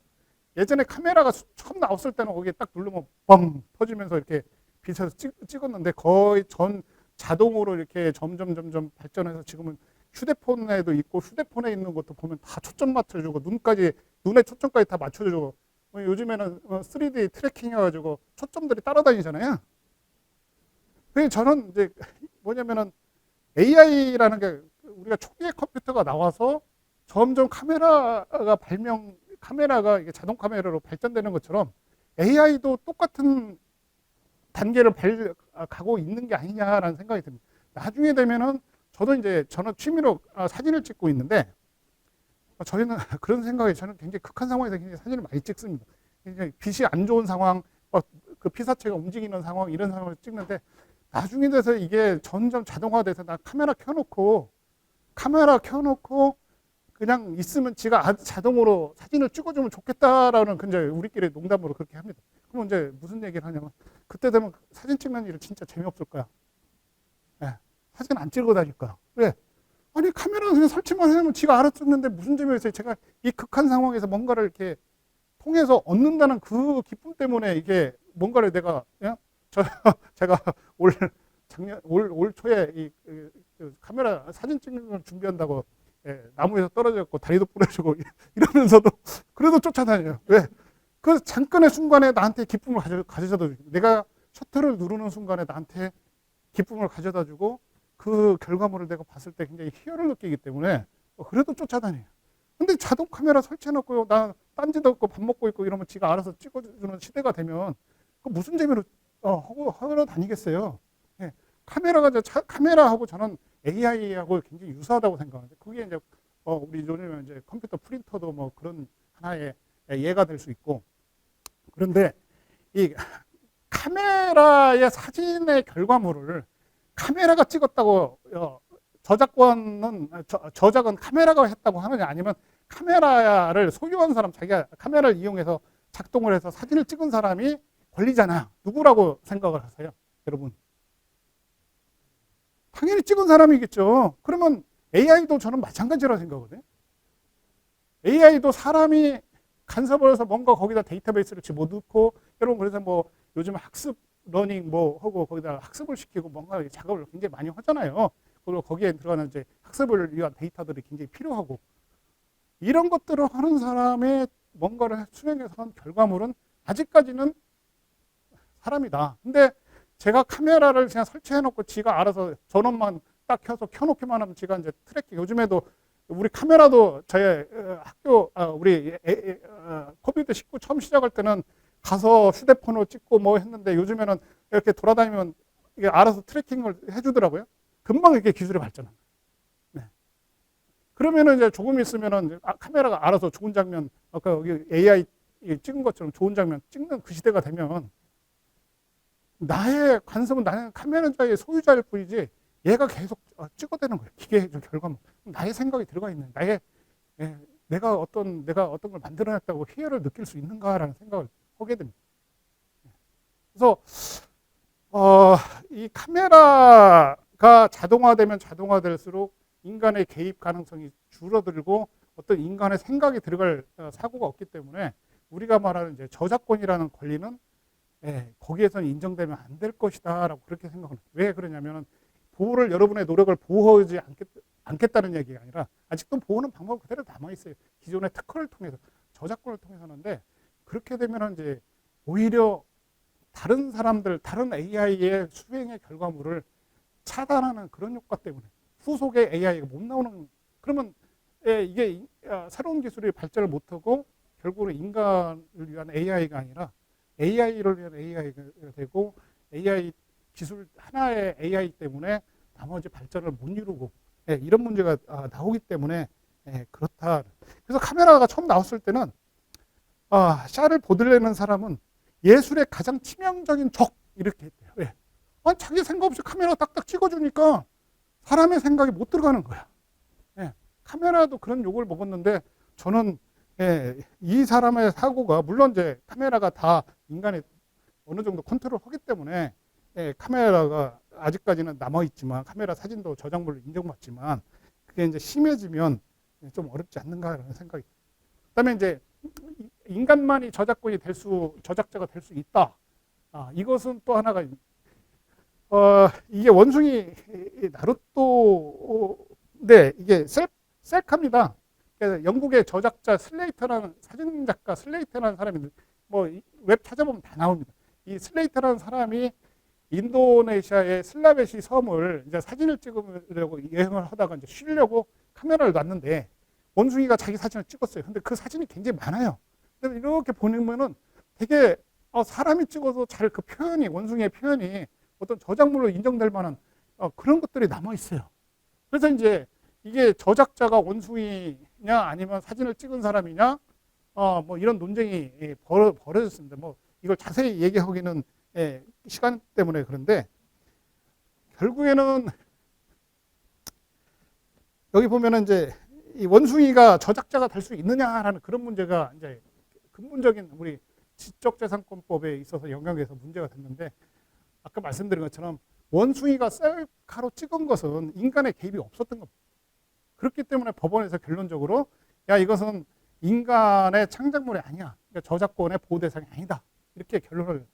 예전에 카메라가 처음 나왔을 때는 거기에 딱 누르면 뻥 터지면서 이렇게 비춰서 찍었는데 거의 전 자동으로 이렇게 점점 발전해서 지금은 휴대폰에도 있고 휴대폰에 있는 것도 보면 다 초점 맞춰주고 눈에 초점까지 다 맞춰주고 요즘에는 3D 트래킹 해가지고 초점들이 따라다니잖아요. 그래서 저는 이제 뭐냐면은 AI라는 게 우리가 초기에 컴퓨터가 나와서 점점 카메라가 이게 자동 카메라로 발전되는 것처럼 AI도 똑같은 단계를 가고 있는 게 아니냐라는 생각이 듭니다. 나중에 되면은 저는 취미로 사진을 찍고 있는데 저희는 그런 생각에 저는 굉장히 극한 상황에서 굉장히 사진을 많이 찍습니다. 굉장히 빛이 안 좋은 상황, 그 피사체가 움직이는 상황 이런 상황을 찍는데 나중에 돼서 이게 점점 자동화돼서 나 카메라 켜놓고 그냥 있으면 지가 자동으로 사진을 찍어주면 좋겠다라는 이제 우리끼리 농담으로 그렇게 합니다. 그럼 이제 무슨 얘기를 하냐면 그때 되면 사진 찍는 일은 진짜 재미없을 거야. 네. 사진 안 찍어 다닐 거야. 왜? 아니 카메라 그냥 설치만 해놓으면 지가 알아서 찍는데 무슨 재미가 있어요. 제가 이 극한 상황에서 뭔가를 이렇게 통해서 얻는다는 그 기쁨 때문에 이게 뭔가를 내가 제가 올 초에 그 카메라 사진 찍는 걸 준비한다고 나무에서 떨어졌고 다리도 부러지고 이러면서도 그래도 쫓아다녀요. 왜? 그 잠깐의 순간에 나한테 기쁨을 가져다 주고 내가 셔터를 누르는 순간에 나한테 기쁨을 가져다 주고 그 결과물을 내가 봤을 때 굉장히 희열을 느끼기 때문에 그래도 쫓아다녀요. 근데 자동 카메라 설치해놓고 나 딴짓 없고 밥 먹고 있고 이러면 지가 알아서 찍어주는 시대가 되면 그 무슨 재미로 하러 다니겠어요. 예. 카메라하고 저는 AI하고 굉장히 유사하다고 생각하는데 그게 이제 우리 요즘에 이제 컴퓨터 프린터도 뭐 그런 하나의 예가 될 수 있고 그런데 이 카메라의 사진의 결과물을 카메라가 찍었다고 저작은 카메라가 했다고 하느냐 아니면 카메라를 소유한 사람 자기가 카메라를 이용해서 작동을 해서 사진을 찍은 사람이 권리잖아요. 누구라고 생각을 하세요? 여러분 당연히 찍은 사람이겠죠. 그러면 AI도 저는 마찬가지라고 생각하거든요. AI도 사람이 간섭을 해서 뭔가 거기다 데이터베이스를 집어넣고 여러분 그래서 뭐 요즘 학습 러닝 뭐 하고 거기다 학습을 시키고 뭔가 작업을 굉장히 많이 하잖아요. 그리고 거기에 들어가는 이제 학습을 위한 데이터들이 굉장히 필요하고 이런 것들을 하는 사람의 뭔가를 수행해서 한 결과물은 아직까지는 사람이다. 근데 제가 카메라를 그냥 설치해놓고 지가 알아서 전원만 딱 켜서 켜놓기만 하면 지가 이제 트래킹 요즘에도 우리 카메라도 저희 학교 우리 코비드19 처음 시작할 때는 가서 휴대폰으로 찍고 뭐 했는데 요즘에는 이렇게 돌아다니면 이게 알아서 트래킹을 해주더라고요. 금방 이렇게 기술이 발전합니다. 네. 그러면은 이제 조금 있으면은 카메라가 알아서 좋은 장면 아까 여기 AI 찍은 것처럼 좋은 장면 찍는 그 시대가 되면 나의 간섭은 나는 카메라의 소유자일 뿐이지 얘가 계속 찍어대는 거예요. 기계의 결과물. 나의 생각이 들어가 있는 내가 어떤 걸 만들어냈다고 희열을 느낄 수 있는가라는 생각을 하게 됩니다. 그래서 이 카메라가 자동화되면 자동화될수록 인간의 개입 가능성이 줄어들고 어떤 인간의 생각이 들어갈 사고가 없기 때문에 우리가 말하는 이제 저작권이라는 권리는 거기에서는 인정되면 안 될 것이다라고 그렇게 생각합니다. 왜 그러냐면은 여러분의 노력을 보호하지 않겠다는 얘기가 아니라 아직도 보호는 방법 그대로 남아 있어요. 기존의 특허를 통해서 저작권을 통해서 하는데 그렇게 되면 이제 오히려 다른 AI의 수행의 결과물을 차단하는 그런 효과 때문에 후속의 AI가 못 나오는 그러면 이게 새로운 기술이 발전을 못하고 결국은 인간을 위한 AI가 아니라 AI를 위한 AI가 되고 AI 기술 하나의 AI 때문에 나머지 발전을 못 이루고 이런 문제가 나오기 때문에 그렇다. 그래서 카메라가 처음 나왔을 때는 샤를 보들레는 사람은 예술의 가장 치명적인 적 이렇게 했대요. 왜? 자기 생각 없이 카메라 딱딱 찍어주니까 사람의 생각이 못 들어가는 거야. 카메라도 그런 욕을 먹었는데 저는 이 사람의 사고가 물론 이제 카메라가 다 인간이 어느 정도 컨트롤하기 때문에 카메라가 아직까지는 남아있지만 카메라 사진도 저작물로 인정받지만 그게 이제 심해지면 좀 어렵지 않는가라는 생각이. 그다음에 이제 인간만이 저작자가 될 수 있다. 이것은 또 하나가 이게 원숭이 나루토인데 이게 셀카입니다. 그래서 영국의 저작자 슬레이터라는 사진 작가 슬레이터라는 사람이 뭐 웹 찾아보면 다 나옵니다. 이 슬레이터라는 사람이 인도네시아의 슬라베시 섬을 이제 사진을 찍으려고 여행을 하다가 이제 쉬려고 카메라를 놨는데 원숭이가 자기 사진을 찍었어요. 근데 그 사진이 굉장히 많아요. 근데 이렇게 보면은 되게 사람이 찍어도 잘 그 표현이 원숭이의 표현이 어떤 저작물로 인정될 만한 그런 것들이 남아 있어요. 그래서 이제 이게 저작자가 원숭이냐 아니면 사진을 찍은 사람이냐 뭐 이런 논쟁이 벌어졌습니다. 뭐 이걸 자세히 얘기하기는 시간 때문에 그런데 결국에는 여기 보면은 이제 이 원숭이가 저작자가 될 수 있느냐라는 그런 문제가 이제 근본적인 우리 지적재산권법에 있어서 영역에서 문제가 됐는데 아까 말씀드린 것처럼 원숭이가 셀카로 찍은 것은 인간의 개입이 없었던 겁니다. 그렇기 때문에 법원에서 결론적으로 이것은 인간의 창작물이 아니야. 그러니까 저작권의 보호 대상이 아니다. 이렇게 결론을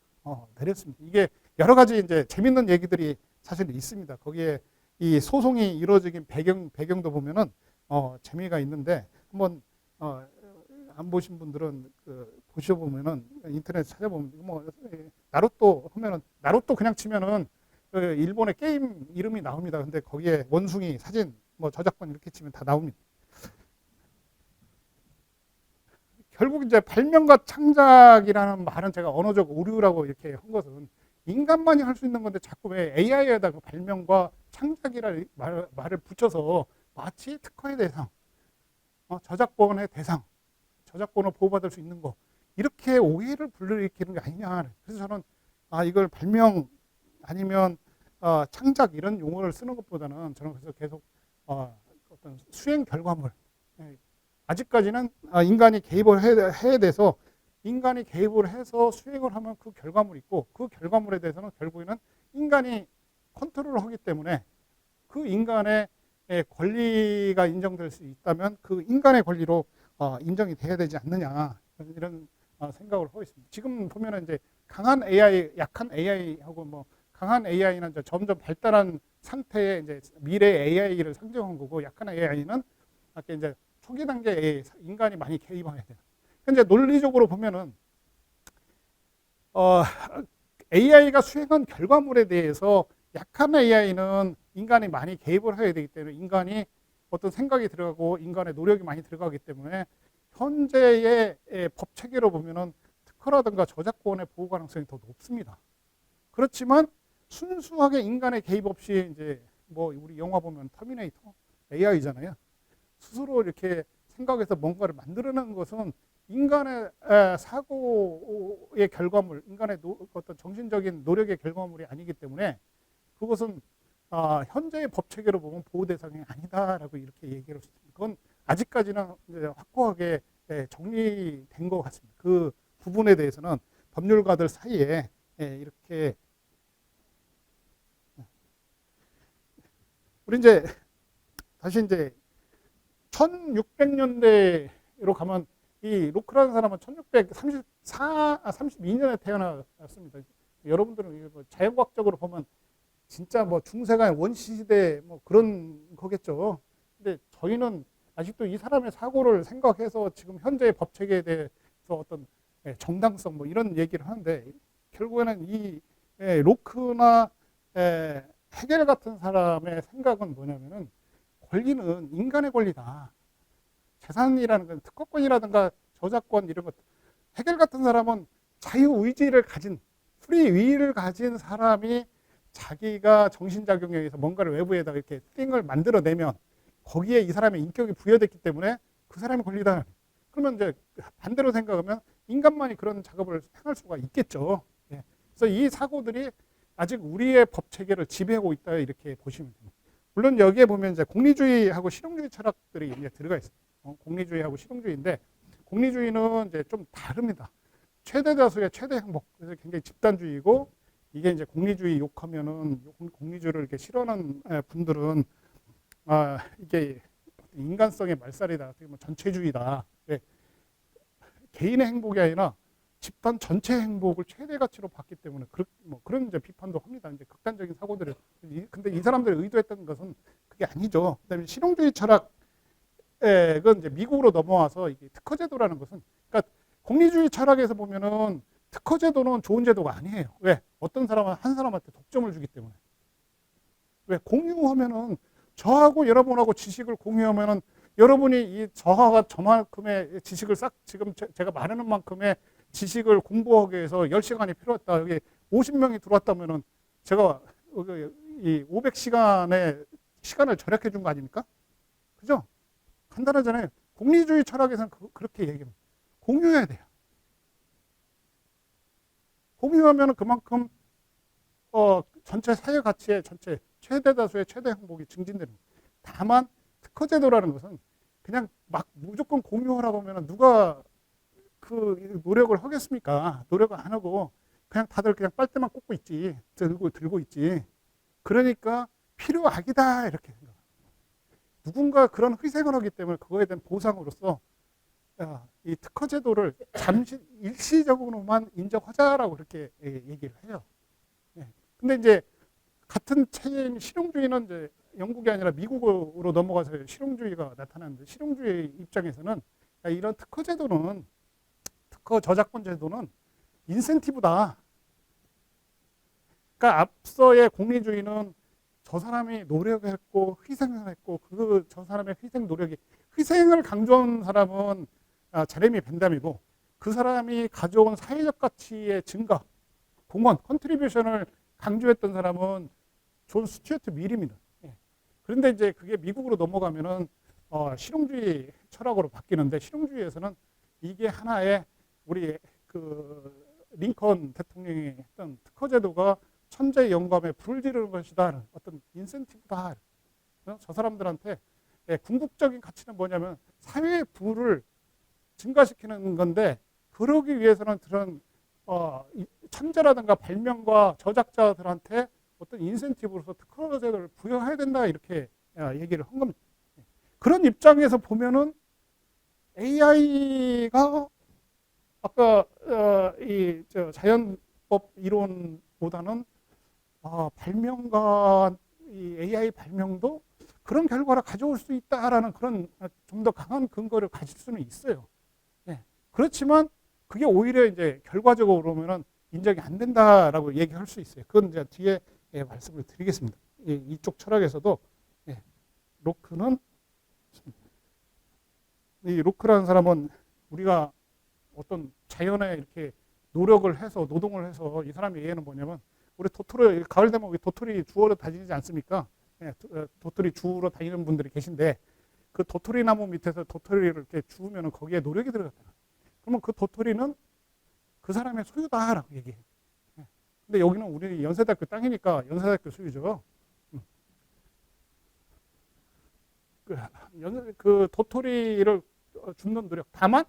내렸습니다. 이게 여러 가지 이제 재밌는 얘기들이 사실 있습니다. 거기에 이 소송이 이루어지긴 배경도 보면은 재미가 있는데 한번 안 보신 분들은 보셔보면은 인터넷 찾아보면 뭐 나루토 하면은 나루토 그냥 치면은 일본의 게임 이름이 나옵니다. 근데 거기에 원숭이 사진 뭐 저작권 이렇게 치면 다 나옵니다. 결국 이제 발명과 창작이라는 말은 제가 언어적 오류라고 이렇게 한 것은 인간만이 할 수 있는 건데 자꾸 왜 AI에다 그 발명과 창작이라는 말을 붙여서 마치 특허의 대상, 저작권의 대상, 저작권을 보호받을 수 있는 거 이렇게 오해를 불러일으키는 게 아니냐. 그래서 저는 이걸 발명 아니면 창작 이런 용어를 쓰는 것보다는 저는 그래서 계속 어떤 수행 결과물 아직까지는 인간이 개입을 해야 돼서 인간이 개입을 해서 수행을 하면 그 결과물이 있고 그 결과물에 대해서는 결국에는 인간이 컨트롤을 하기 때문에 그 인간의 권리가 인정될 수 있다면 그 인간의 권리로 인정이 돼야 되지 않느냐 이런 생각을 하고 있습니다. 지금 보면은 이제 강한 AI, 약한 AI하고 뭐 강한 AI는 이제 점점 발달한 상태의 이제 미래 AI를 상징한 거고 약한 AI는 아까 이제 초기 단계에 인간이 많이 개입해야 돼요. 근데 논리적으로 보면은 AI가 수행한 결과물에 대해서 약한 AI는 인간이 많이 개입을 해야 되기 때문에 인간이 어떤 생각이 들어가고 인간의 노력이 많이 들어가기 때문에 현재의 법 체계로 보면은 특허라든가 저작권의 보호 가능성이 더 높습니다. 그렇지만 순수하게 인간의 개입 없이 이제 뭐 우리 영화 보면 터미네이터 AI잖아요. 스스로 이렇게 생각해서 뭔가를 만들어내는 것은 인간의 사고의 결과물, 인간의 어떤 정신적인 노력의 결과물이 아니기 때문에 그것은 현재의 법 체계로 보면 보호 대상이 아니다라고 이렇게 얘기를 할 수 있습니다. 그건 아직까지는 이제 확고하게 정리된 것 같습니다. 그 부분에 대해서는 법률가들 사이에 이렇게 우리 이제 다시 이제 1600년대로 가면 이 로크라는 사람은 1632년에 태어났습니다. 여러분들은 뭐 자연과학적으로 보면 진짜 뭐 중세가 원시시대 뭐 그런 거겠죠. 근데 저희는 아직도 이 사람의 사고를 생각해서 지금 현재의 법 체계에 대해서 어떤 정당성 뭐 이런 얘기를 하는데 결국에는 이 로크나 헤겔 같은 사람의 생각은 뭐냐면은 권리는 인간의 권리다. 재산이라는 건 특허권이라든가 저작권 이런 것. 헤겔 같은 사람은 자유의지를 가진 프리윌을 가진 사람이 자기가 정신작용에 의해서 뭔가를 외부에다가 이렇게 띵을 만들어내면 거기에 이 사람의 인격이 부여됐기 때문에 그 사람이 권리다. 그러면 이제 반대로 생각하면 인간만이 그런 작업을 행할 수가 있겠죠. 예. 그래서 이 사고들이 아직 우리의 법 체계를 지배하고 있다 이렇게 보시면 됩니다. 물론 여기에 보면 이제 공리주의하고 실용주의 철학들이 이제 들어가 있어요. 공리주의하고 실용주의인데 공리주의는 이제 좀 다릅니다. 최대 다수의 최대 행복. 그래서 굉장히 집단주의고 이게 이제 공리주의 욕하면은 공리주의를 이렇게 싫어하는 분들은 이게 인간성의 말살이다. 전체주의다. 네. 개인의 행복이 아니라 집단 전체 행복을 최대 가치로 봤기 때문에 그런 이제 비판도 합니다. 이제 극단적인 사고들을. 근데 이 사람들이 의도했던 것은 그게 아니죠. 그다음에 실용주의 철학은 이제 미국으로 넘어와서 이게 특허제도라는 것은, 그러니까 공리주의 철학에서 보면은 특허제도는 좋은 제도가 아니에요. 왜? 어떤 사람은 한 사람한테 독점을 주기 때문에. 왜? 공유하면은 저하고 여러분하고 지식을 공유하면은 여러분이 이 저하가 저만큼의 지식을 지금 제가 말하는 만큼의 지식을 공부하기 위해서 10시간이 필요했다. 여기 50명이 들어왔다면은 제가 이 500시간의 시간을 절약해 준 거 아닙니까? 그죠? 간단하잖아요. 공리주의 철학에서는 그렇게 얘기합니다. 공유해야 돼요. 공유하면 그만큼 전체 사회 가치의 전체 최대 다수의 최대 행복이 증진되는 거예요. 다만 특허제도라는 것은 그냥 막 무조건 공유하라고 하면 누가 그 노력을 하겠습니까? 노력을 안 하고 그냥 다들 그냥 빨대만 꽂고 있지, 들고 있지. 그러니까 필요악이다 이렇게 생각합니다. 누군가 그런 희생을 하기 때문에 그거에 대한 보상으로서 이 특허제도를 잠시 일시적으로만 인정하자라고 그렇게 얘기를 해요. 근데 이제 같은 체제인 실용주의는 이제 영국이 아니라 미국으로 넘어가서 실용주의가 나타났는데, 실용주의 입장에서는 이런 특허제도는, 특허 저작권 제도는 인센티브다. 그러니까 앞서의 공리주의는 저 사람이 노력했고 희생을 했고 저 사람의 희생을 강조한 사람은 제레미 벤담이고, 그 사람이 가져온 사회적 가치의 증가, 공헌, 컨트리뷰션을 강조했던 사람은 존 스튜어트 밀입니다. 그런데 이제 그게 미국으로 넘어가면은 실용주의 철학으로 바뀌는데, 실용주의에서는 이게 하나의 우리 그 링컨 대통령이 했던 특허제도가 천재 영감에 불을 지르는 것이다. 어떤 인센티브다. 저 사람들한테 궁극적인 가치는 뭐냐면 사회의 부를 증가시키는 건데, 그러기 위해서는 그런 천재라든가 발명가 저작자들한테 어떤 인센티브로서 특허제도를 부여해야 된다 이렇게 얘기를 한 겁니다. 그런 입장에서 보면은 AI가 아까 이 자연법 이론보다는 발명가 이 AI 발명도 그런 결과를 가져올 수 있다라는 그런 좀 더 강한 근거를 가질 수는 있어요. 그렇지만 그게 오히려 이제 결과적으로 보면은 인정이 안 된다라고 얘기할 수 있어요. 그건 이제 뒤에 말씀을 드리겠습니다. 이쪽 철학에서도 로크는, 이 로크라는 사람은 우리가 어떤 자연에 이렇게 노력을 해서 노동을 해서, 이 사람의 예는 뭐냐면 우리 도토리 가을 되면 우리 도토리 주우러 다니지 않습니까? 도토리 주우러 다니는 분들이 계신데, 그 도토리 나무 밑에서 도토리를 이렇게 주우면 거기에 노력이 들어갔다. 그러면 그 도토리는 그 사람의 소유다라고 얘기해요. 근데 여기는 우리 연세대학교 땅이니까 연세대학교 소유죠. 그 도토리를 줍는 노력. 다만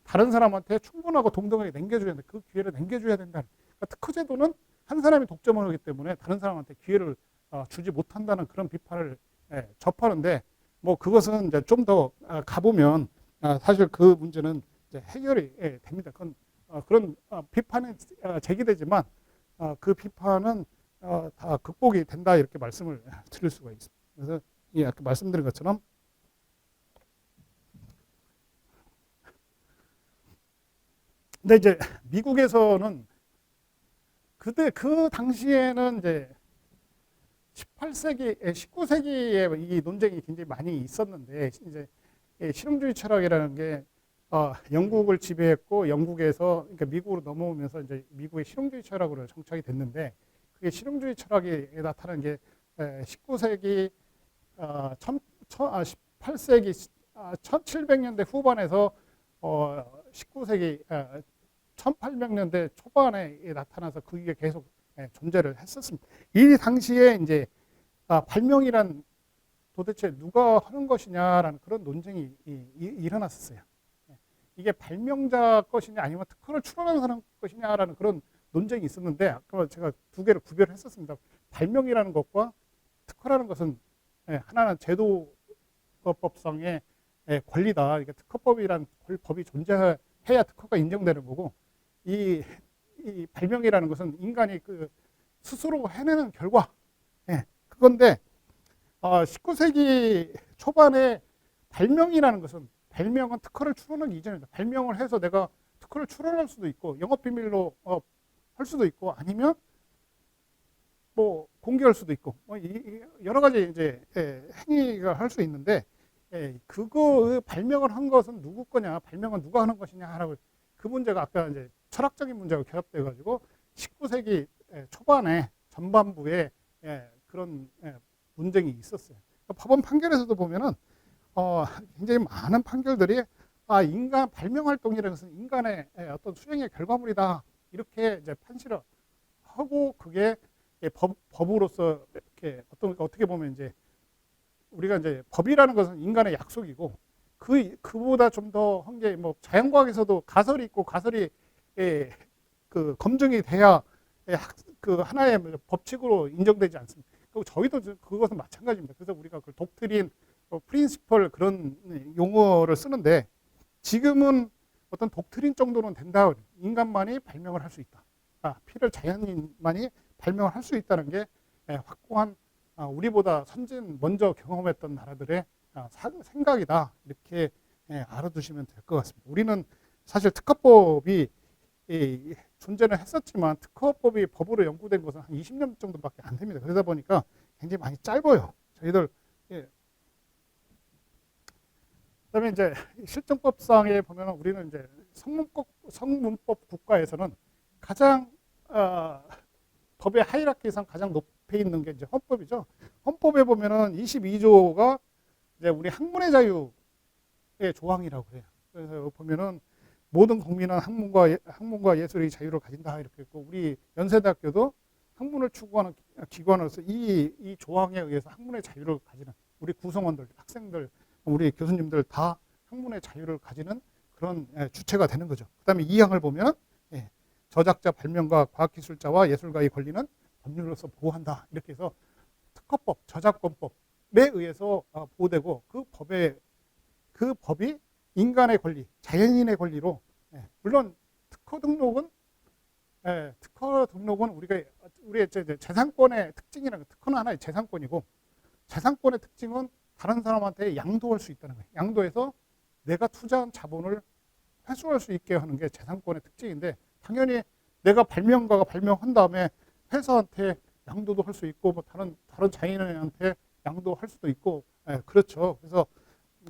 다른 사람한테 충분하고 동등하게 남겨줘야 된다. 그 기회를 남겨줘야 된다. 그러니까 특허제도는 한 사람이 독점을 하기 때문에 다른 사람한테 기회를 주지 못한다는 그런 비판을 접하는데, 뭐 그것은 이제 좀 더 가보면 사실 그 문제는 이제 해결이 됩니다. 그런 비판이 제기되지만 그 비판은 다 극복이 된다 이렇게 말씀을 드릴 수가 있습니다. 그래서 아까 말씀드린 것처럼 근데 이제 미국에서는 그 당시에는 이제 18세기, 19세기에 이 논쟁이 굉장히 많이 있었는데, 이제 실용주의 철학이라는 게 영국을 지배했고 영국에서 그러니까 미국으로 넘어오면서 이제 미국의 실용주의 철학으로 정착이 됐는데 그게 실용주의 철학이 나타난 게 19세기 18세기 1700년대 후반에서 19세기 1800년대 초반에 나타나서 그게 계속 존재를 했었습니다. 이 당시에 이제 발명이란 도대체 누가 하는 것이냐라는 그런 논쟁이 일어났었어요. 이게 발명자 것이냐 아니면 특허를 출원하는 사람 것이냐라는 그런 논쟁이 있었는데 아까 제가 두 개를 구별했었습니다. 발명이라는 것과 특허라는 것은 하나는 제도법상의 권리다. 그러니까 특허법이라는 법이 존재해야 특허가 인정되는 거고 이 발명이라는 것은 인간이 그 스스로 해내는 결과 그건데 19세기 초반에 발명이라는 것은 발명은 특허를 출원하기 이전입니다. 발명을 해서 내가 특허를 출원할 수도 있고 영업비밀로 할 수도 있고 아니면 뭐 공개할 수도 있고 여러 가지 이제 행위가 할 수 있는데 그거 발명을 한 것은 누구 거냐, 발명은 누가 하는 것이냐 하라고 그 문제가 아까 이제 철학적인 문제가 결합돼 가지고 19세기 초반에 전반부에 그런 논쟁이 있었어요. 법원 판결에서도 보면은 굉장히 많은 판결들이 인간 발명 활동이라는 것은 인간의 어떤 수행의 결과물이다 이렇게 이제 판시를 하고 그게 법으로서 이렇게 어떻게 보면 이제 우리가 이제 법이라는 것은 인간의 약속이고 그보다 좀 더 한 게 뭐 자연과학에서도 가설이 있고 가설이 그 검증이 돼야 그 하나의 법칙으로 인정되지 않습니다. 그리고 저희도 그것은 마찬가지입니다. 그래서 우리가 그 독트린, 프린시펄 그런 용어를 쓰는데 지금은 어떤 독트린 정도는 된다. 인간만이 발명을 할 수 있다. 피를 자연인만이 발명을 할 수 있다는 게 확고한 우리보다 선진 먼저 경험했던 나라들의 생각이다. 이렇게 알아두시면 될 것 같습니다. 우리는 사실 특허법이 존재는 했었지만 특허법이 법으로 연구된 것은 한 20년 정도밖에 안 됩니다. 그러다 보니까 굉장히 많이 짧아요. 저희들 그다음에 이제 실정법상에 보면 우리는 이제 성문법 국가에서는 가장 법의 하이라키상 가장 높에 있는 게 이제 헌법이죠. 헌법에 보면은 22조가 이제 우리 학문의 자유의 조항이라고 해요. 그래서 보면은 모든 국민은 학문과 예술의 자유를 가진다 이렇게 있고 우리 연세대학교도 학문을 추구하는 기관으로서 이 조항에 의해서 학문의 자유를 가지는 우리 구성원들, 학생들, 우리 교수님들 다 학문의 자유를 가지는 그런 주체가 되는 거죠. 그다음에 2항을 보면 저작자, 발명가, 과학기술자와 예술가의 권리는 법률로서 보호한다. 이렇게 해서 특허법, 저작권법에 의해서 보호되고 그 법이 인간의 권리, 자연인의 권리로 물론 특허 등록은 우리의 재산권의 특징이라는 거, 특허는 하나의 재산권이고 재산권의 특징은 다른 사람한테 양도할 수 있다는 거예요. 양도해서 내가 투자한 자본을 회수할 수 있게 하는 게 재산권의 특징인데 당연히 내가 발명가가 발명한 다음에 회사한테 양도도 할 수 있고 뭐 다른 자연인한테 양도할 수도 있고 그렇죠. 그래서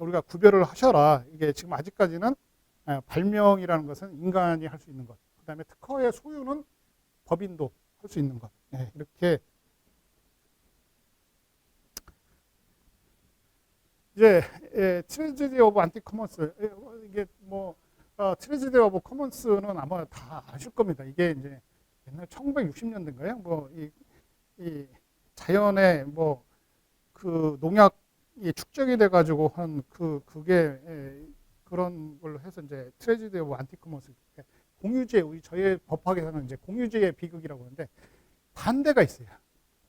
우리가 구별을 하셔라. 이게 지금 아직까지는 발명이라는 것은 인간이 할 수 있는 것. 그다음에 특허의 소유는 법인도 할 수 있는 것. 이렇게 이제 트레저리 오브 안티커먼스 이게 뭐 트레저리 오브 커먼스는 아마 다 아실 겁니다. 이게 이제 옛날 1960년대인가요? 뭐 이 자연의 뭐 그 농약이 축적이 돼가지고 한 그게 그런 걸로 해서 이제 트레저리 오브 안티커먼스 공유주의 저희 법학에서는 이제 공유주의의 비극이라고 하는데 반대가 있어요.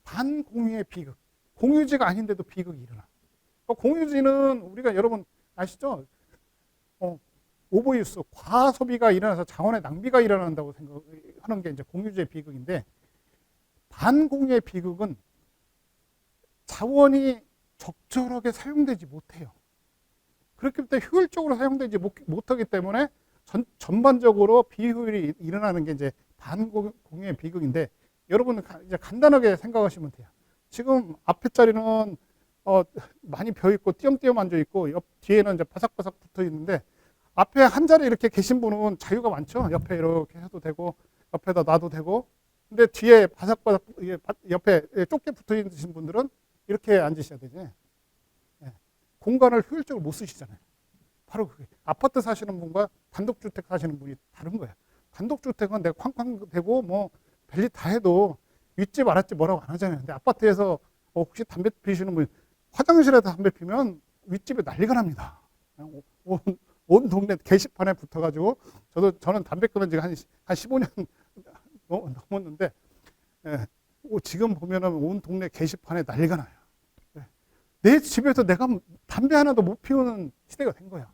반공유의 비극. 공유주의가 아닌데도 비극이 일어나. 공유주의는 우리가 여러분 아시죠? 오버유스, 과소비가 일어나서 자원의 낭비가 일어난다고 생각하는 게 이제 공유주의 비극인데 반공유의 비극은 자원이 적절하게 사용되지 못해요. 그렇기 때문에 효율적으로 사용되지 못하기 때문에 전반적으로 비효율이 일어나는 게 이제 반공유의 비극인데 여러분은 이제 간단하게 생각하시면 돼요. 지금 앞에 자리는 많이 벼 있고 띄엄띄엄 앉아 있고 옆 뒤에는 이제 바삭바삭 붙어 있는데 앞에 한 자리 이렇게 계신 분은 자유가 많죠. 옆에 이렇게 해도 되고 옆에다 놔도 되고. 근데 뒤에 바삭바삭 옆에 좁게 붙어 있는 분들은 이렇게 앉으셔야 되지. 예. 공간을 효율적으로 못 쓰시잖아요. 바로 그게 아파트 사시는 분과 단독주택 사시는 분이 다른 거야. 단독주택은 내가 쾅쾅 대고 뭐 별일 다 해도 윗집 아랫집 뭐라고 안 하잖아요. 근데 아파트에서 혹시 담배 피시는 분 화장실에서 담배 피면 윗집에 난리가 납니다. 온 동네 게시판에 붙어가지고 저는 담배 끊은 지가 한 15년 넘었는데 지금 보면은 온 동네 게시판에 난리가 나요. 내 집에서 내가 담배 하나도 못 피우는 시대가 된 거야.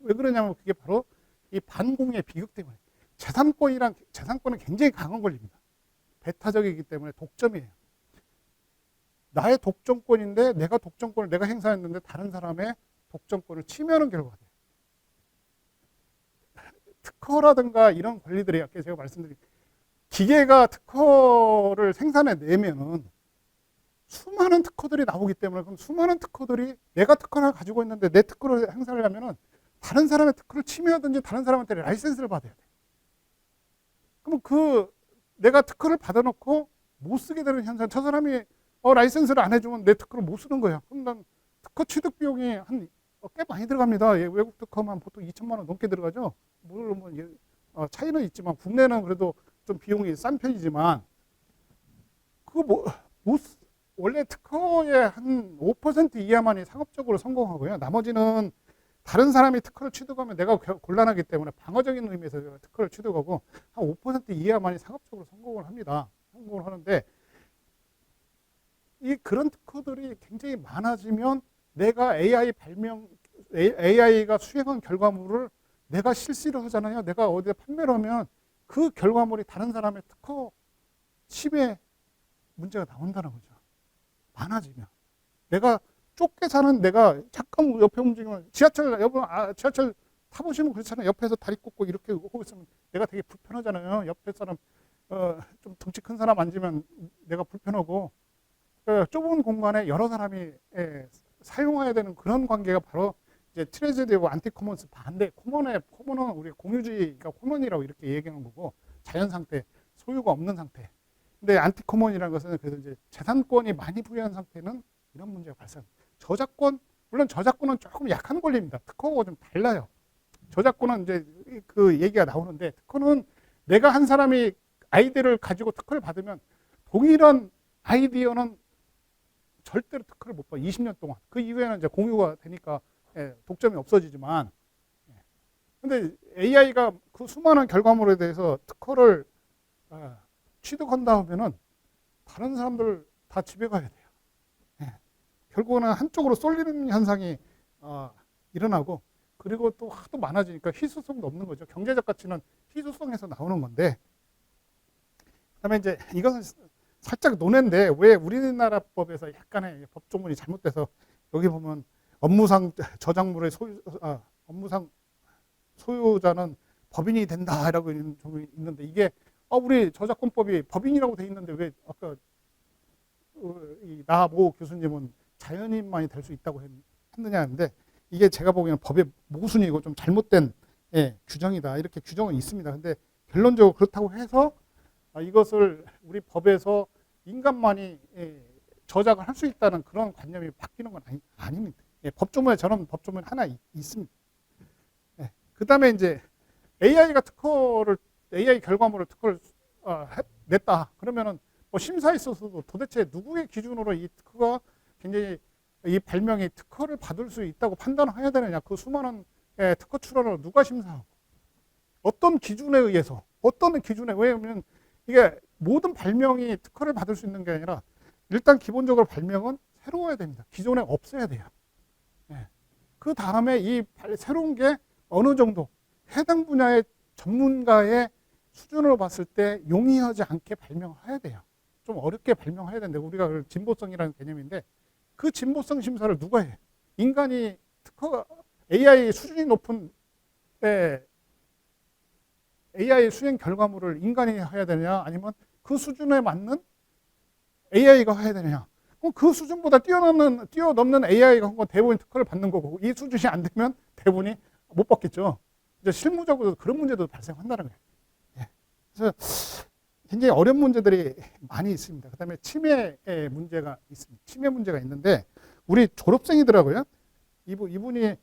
왜 그러냐면 그게 바로 이 반공의 비극 때문에 재산권은 굉장히 강한 권리입니다. 배타적이기 때문에 독점이에요. 나의 독점권인데 내가 독점권을 내가 행사했는데 다른 사람의 독점권을 침해하는 결과가 돼요. 특허라든가 이런 권리들이 아까 제가 말씀드린 기계가 특허를 생산해내면은 수많은 특허들이 나오기 때문에 그럼 수많은 특허들이 내가 특허를 가지고 있는데 내 특허를 행사를 하면은 다른 사람의 특허를 침해하든지 다른 사람한테 라이센스를 받아야 돼. 그럼 내가 특허를 받아놓고 못 쓰게 되는 현상, 저 사람이 라이센스를 안 해주면 내 특허를 못 쓰는 거야. 그럼 난 특허 취득 비용이 꽤 많이 들어갑니다. 외국 특허만 보통 2천만 원 넘게 들어가죠. 물론 차이는 있지만 국내는 그래도 좀 비용이 싼 편이지만 원래 특허의 한 5% 이하만이 상업적으로 성공하고요. 나머지는 다른 사람이 특허를 취득하면 내가 곤란하기 때문에 방어적인 의미에서 특허를 취득하고 한 5% 이하만이 상업적으로 성공을 합니다. 성공을 하는데 그런 특허들이 굉장히 많아지면 내가 AI가 수행한 결과물을 내가 실시를 하잖아요. 내가 어디에 판매를 하면 그 결과물이 다른 사람의 특허 침해 문제가 나온다는 거죠. 많아지면. 내가 좁게 사는 내가 잠깐 옆에 움직이면 지하철 타보시면 그렇잖아요. 옆에서 다리 꽂고 이렇게 하고 있으면 내가 되게 불편하잖아요. 옆에 사람 좀 덩치 큰 사람 앉으면 내가 불편하고 좁은 공간에 여러 사람이 사용해야 되는 그런 관계가 바로 이제 트레저리와 안티코먼스 반대. 코먼은 우리 공유주의가 코먼이라고 이렇게 얘기하는 거고 자연 상태, 소유가 없는 상태. 근데 안티코먼이라는 것은 그래서 이제 재산권이 많이 부여한 상태는 이런 문제가 발생합니다. 물론 저작권은 조금 약한 권리입니다. 특허하고 좀 달라요. 저작권은 이제 그 얘기가 나오는데 특허는 내가 한 사람이 아이디어를 가지고 특허를 받으면 동일한 아이디어는 절대로 특허를 못 받아. 20년 동안. 그 이후에는 이제 공유가 되니까 독점이 없어지지만 근데 AI가 그 수많은 결과물에 대해서 특허를 취득한다 하면은 다른 사람들 다 집에 가야 돼요. 결국은 한쪽으로 쏠리는 현상이 일어나고 그리고 또 하도 많아지니까 희소성도 없는 거죠. 경제적 가치는 희소성에서 나오는 건데 그다음에 이제 이것은 살짝 논외인데 왜 우리나라 법에서 약간의 법조문이 잘못돼서 여기 보면 업무상 저작물의 업무상 소유자는 법인이 된다라고 있는데 이게 우리 저작권법이 법인이라고 돼 있는데 왜 아까 나모 교수님은 자연인만이 될 수 있다고 했느냐 하는데 이게 제가 보기에는 법의 모순이고 좀 잘못된 규정이다 이렇게 규정은 있습니다. 근데 결론적으로 그렇다고 해서 이것을 우리 법에서 인간만이 저작을 할 수 있다는 그런 관념이 바뀌는 건 아닙니다. 법조문에 저런 법조문 하나 있습니다. 그 다음에 이제 AI 결과물을 특허를 냈다. 그러면은 뭐 심사에 있어서도 도대체 누구의 기준으로 이 특허가 굉장히 이 발명이 특허를 받을 수 있다고 판단을 해야 되느냐. 그 수많은 특허 출원을 누가 심사하고 어떤 기준에 의해서 왜냐하면 이게 모든 발명이 특허를 받을 수 있는 게 아니라 일단 기본적으로 발명은 새로워야 됩니다. 기존에 없어야 돼요. 그 다음에 이 새로운 게 어느 정도 해당 분야의 전문가의 수준으로 봤을 때 용이하지 않게 발명을 해야 돼요. 좀 어렵게 발명해야 되는데 우리가 진보성이라는 개념인데 그 진보성 심사를 누가 해? 인간이 AI 수준이 높은 AI 수행 결과물을 인간이 해야 되느냐 아니면 그 수준에 맞는 AI가 해야 되느냐. 그럼 그 수준보다 뛰어넘는 AI가 한 건 대부분 특허를 받는 거고 이 수준이 안 되면 대부분이 못 받겠죠. 이제 실무적으로 그런 문제도 발생한다는 거예요. 예. 그래서 굉장히 어려운 문제들이 많이 있습니다. 그다음에 치매의 문제가 있습니다. 치매 문제가 있는데 우리 졸업생이더라고요. 이분이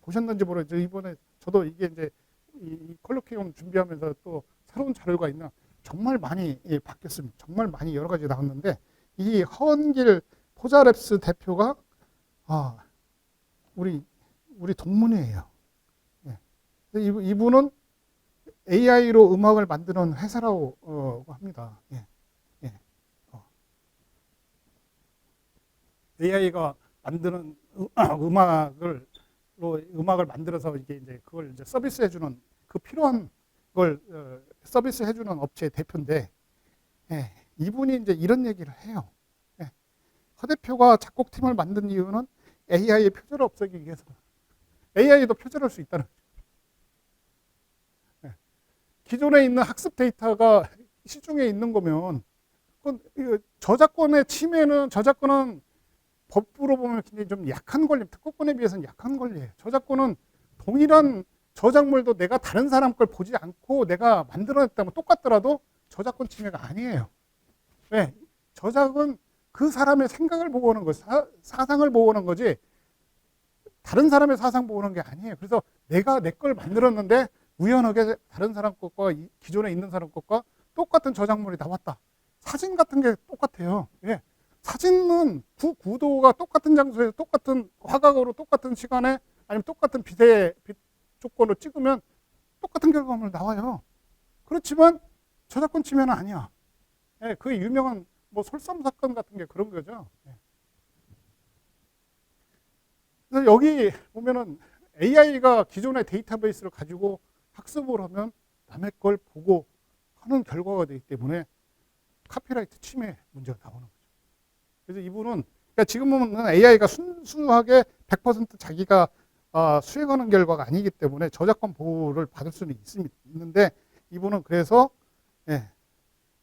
보셨는지 모르겠죠. 이번에 저도 이게 이제 이 컬로키움 준비하면서 또 새로운 자료가 있나 정말 많이 바뀌었습니다. 정말 많이 여러 가지 나왔는데 이 허원길 포자랩스 대표가 우리 동문이에요. 예. 이분은 AI로 음악을 만드는 회사라고 합니다. 예. 예. AI가 만드는 음악을 만들어서 이제 그걸 이제 서비스해주는 그 필요한 걸 서비스해주는 업체의 대표인데, 예. 이분이 이제 이런 얘기를 해요. 예. 허 대표가 작곡팀을 만든 이유는 AI의 표절을 없애기 위해서. AI도 표절할 수 있다는 거죠. 예. 기존에 있는 학습 데이터가 시중에 있는 거면 저작권의 침해는 저작권은 법으로 보면 굉장히 좀 약한 권리, 특허권에 비해서는 약한 권리예요. 저작권은 동일한 저작물도 내가 다른 사람 걸 보지 않고 내가 만들어냈다면 똑같더라도 저작권 침해가 아니에요. 왜? 저작은 그 사람의 생각을 보고 오는 거지, 사상을 보고 오는 거지 다른 사람의 사상 보고 오는 게 아니에요. 그래서 내가 내 걸 만들었는데 우연하게 다른 사람 것과 기존에 있는 사람 것과 똑같은 저작물이 나왔다. 사진 같은 게 똑같아요. 예. 사진은 구도가 똑같은 장소에서 똑같은 화각으로 똑같은 시간에 아니면 똑같은 빛 조건으로 찍으면 똑같은 결과물 나와요. 그렇지만 저작권 침해는 아니야. 예, 그 유명한 뭐 솔섬 사건 같은 게 그런 거죠. 예. 그래서 여기 보면은 AI가 기존의 데이터베이스를 가지고 학습을 하면 남의 걸 보고 하는 결과가 되기 때문에 카피라이트 침해 문제가 나오는 거죠. 그래서 이분은 그러니까 지금은 AI가 순수하게 100% 자기가 수행하는 결과가 아니기 때문에 저작권 보호를 받을 수는 있는데 이분은 그래서 예,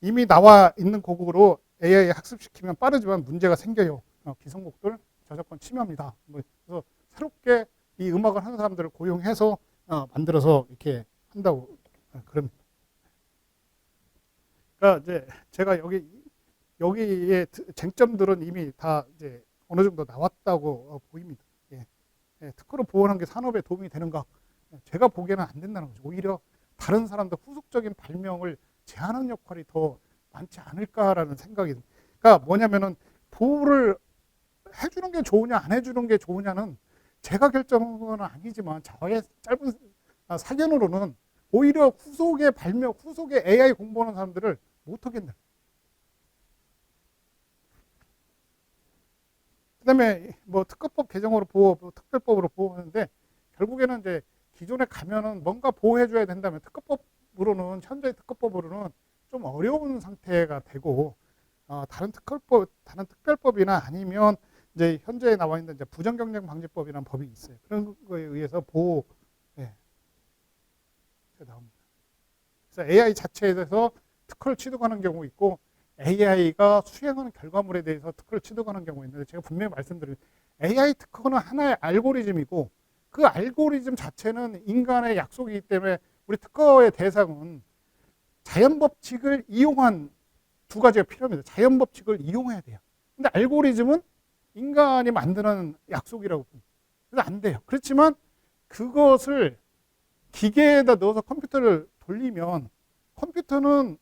이미 나와 있는 곡으로 AI 학습시키면 빠르지만 문제가 생겨요. 기성곡들 저작권 침해합니다. 그래서 새롭게 이 음악을 하는 사람들을 고용해서 만들어서 이렇게 한다고 그럽니다. 그러니까 이제 제가 여기에 쟁점들은 이미 다 이제 어느 정도 나왔다고 보입니다. 예. 예, 특허로 보호하는 게 산업에 도움이 되는가? 제가 보기에는 안 된다는 거죠. 오히려 다른 사람들 후속적인 발명을 제한하는 역할이 더 많지 않을까라는 생각이 듭니다. 그러니까 뭐냐면은 보호를 해주는 게 좋으냐 안 해주는 게 좋으냐는 제가 결정한 건 아니지만 저의 짧은 사견으로는 오히려 후속에 AI 공부하는 사람들을 못하겠네. 그다음에 뭐 특허법 개정으로 특별법으로 보호하는데 결국에는 이제 기존에 가면은 뭔가 보호해줘야 된다면 현재 특허법으로는 좀 어려운 상태가 되고 다른 특별법이나 아니면 이제 현재 나와 있는 이제 부정경쟁방지법이라는 법이 있어요. 그런 거에 의해서 나옵니다. 그래서 AI 자체에 대해서 특허를 취득하는 경우 있고 AI가 수행하는 결과물에 대해서 특허를 취득하는 경우 있는데 제가 분명히 말씀드린 AI 특허는 하나의 알고리즘이고 그 알고리즘 자체는 인간의 약속이기 때문에 우리 특허의 대상은 자연법칙을 이용한 두 가지가 필요합니다. 자연법칙을 이용해야 돼요. 근데 알고리즘은 인간이 만드는 약속이라고 봅니다. 그래서 안 돼요. 그렇지만 그것을 기계에다 넣어서 컴퓨터를 돌리면 컴퓨터는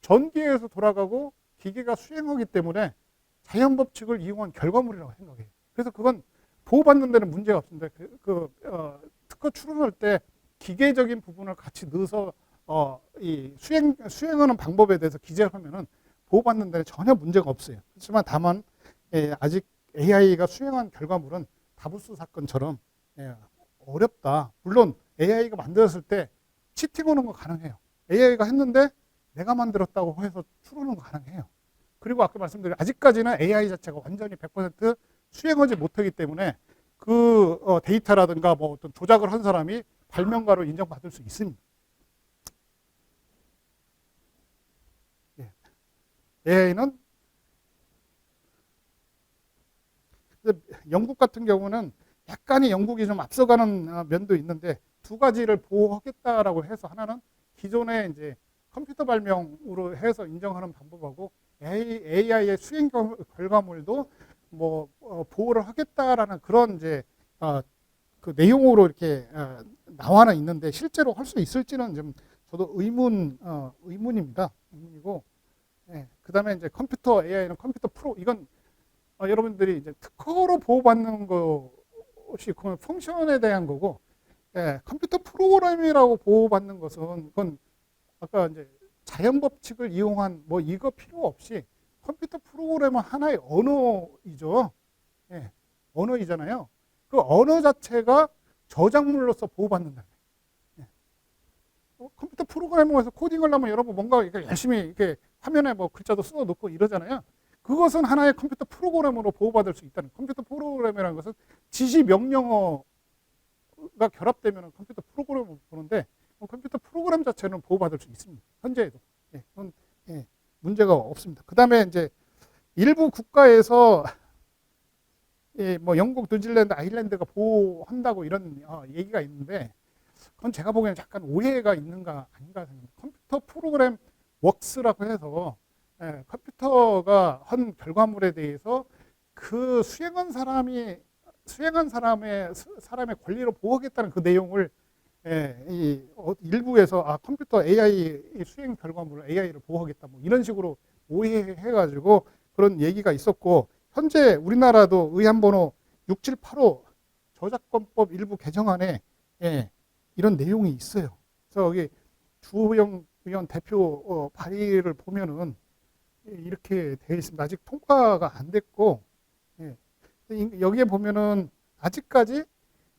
전기에서 돌아가고 기계가 수행하기 때문에 자연법칙을 이용한 결과물이라고 생각해요. 그래서 그건 보호받는 데는 문제가 없습니다. 특허 출원할 때 기계적인 부분을 같이 넣어서 수행하는 방법에 대해서 기재를 하면은 보호받는 데는 전혀 문제가 없어요. 그렇지만 다만 아직 AI가 수행한 결과물은 다부스 사건처럼 어렵다. 물론 AI가 만들었을 때 치팅하는 거 가능해요. AI가 했는데 내가 만들었다고 해서 추론은 가능해요. 그리고 아까 말씀드린 아직까지는 AI 자체가 완전히 100% 수행하지 못하기 때문에 그 데이터라든가 뭐 어떤 조작을 한 사람이 발명가로 인정받을 수 있습니다. AI는 영국 같은 경우는 약간의 영국이 좀 앞서가는 면도 있는데 두 가지를 보호하겠다라고 해서 하나는 기존의 이제 컴퓨터 발명으로 해서 인정하는 방법하고 AI의 수행 결과물도 뭐 보호를 하겠다라는 그런 이제 그 내용으로 이렇게 나와는 있는데 실제로 할 수 있을지는 좀 저도 의문입니다. 의문이고, 예, 그다음에 이제 컴퓨터 AI는 컴퓨터 프로 이건 여러분들이 이제 특허로 보호받는 것이 그건 펑션에 대한 거고, 예, 컴퓨터 프로그램이라고 보호받는 것은 그건 아까 이제 자연 법칙을 이용한 뭐 이거 필요 없이 컴퓨터 프로그램은 하나의 언어이죠. 예, 언어이잖아요. 그 언어 자체가 저작물로서 보호받는다. 예. 컴퓨터 프로그래머에서 코딩을 하면 여러분 뭔가 이렇게 열심히 이렇게 화면에 뭐 글자도 써 놓고 이러잖아요. 그것은 하나의 컴퓨터 프로그램으로 보호받을 수 있다는. 컴퓨터 프로그램이라는 것은 지시 명령어가 결합되면 컴퓨터 프로그램을 보는데 컴퓨터 프로그램 자체는 보호받을 수 있습니다. 현재에도. 예, 그건 예, 문제가 없습니다. 그 다음에 이제 일부 국가에서 예, 뭐 영국, 뉴질랜드, 아일랜드가 보호한다고 이런 얘기가 있는데 그건 제가 보기에는 약간 오해가 있는가 아닌가 생각합니다. 컴퓨터 프로그램 웍스라고 해서 예, 컴퓨터가 한 결과물에 대해서 그 수행한 사람의 권리를 보호하겠다는 그 내용을 예, 일부에서 컴퓨터 AI 수행 결과물을 AI를 보호하겠다 뭐 이런 식으로 오해해가지고 그런 얘기가 있었고 현재 우리나라도 의안번호 6785 저작권법 일부 개정안에 예, 이런 내용이 있어요. 그래서 여기 주호영 의원 대표 발의를 보면은 이렇게 되어 있습니다. 아직 통과가 안 됐고 예, 여기에 보면은 아직까지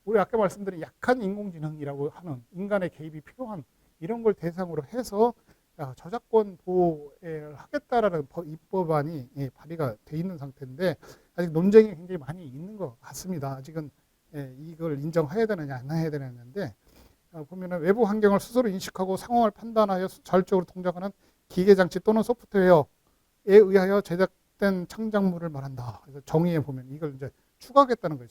우리 아까 말씀드린 약한 인공지능이라고 하는 인간의 개입이 필요한 이런 걸 대상으로 해서 저작권 보호를 하겠다라는 입법안이 발의가 돼 있는 상태인데 아직 논쟁이 굉장히 많이 있는 것 같습니다. 아직은 이걸 인정해야 되느냐 안 해야 되느냐인데 보면은 외부 환경을 스스로 인식하고 상황을 판단하여 자율적으로 동작하는 기계 장치 또는 소프트웨어에 의하여 제작된 창작물을 말한다. 그래서 정의에 보면 이걸 이제 추가하겠다는 거예요.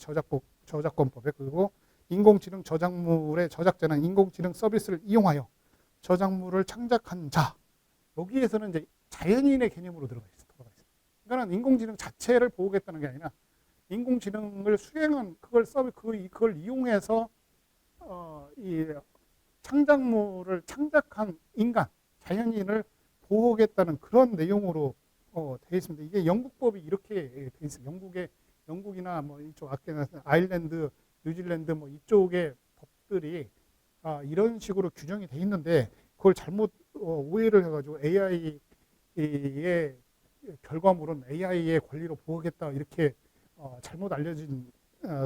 저작권법에. 그리고 인공지능 저작물의 저작자는 인공지능 서비스를 이용하여 저작물을 창작한 자. 여기에서는 이제 자연인의 개념으로 들어가 있어요. 그러니까 인공지능 자체를 보호하겠다는 게 아니라 인공지능을 수행한 그걸 이용해서 이 창작물을 창작한 인간, 자연인을 보호하겠다는 그런 내용으로 되어 있습니다. 이게 영국법이 이렇게 되어 있어요. 영국이나 뭐 이쪽 아까 아일랜드, 뉴질랜드 뭐 이쪽의 법들이 이런 식으로 규정이 돼 있는데 그걸 잘못 오해를 해가지고 AI의 결과물은 AI의 권리로 보호하겠다 이렇게 잘못 알려진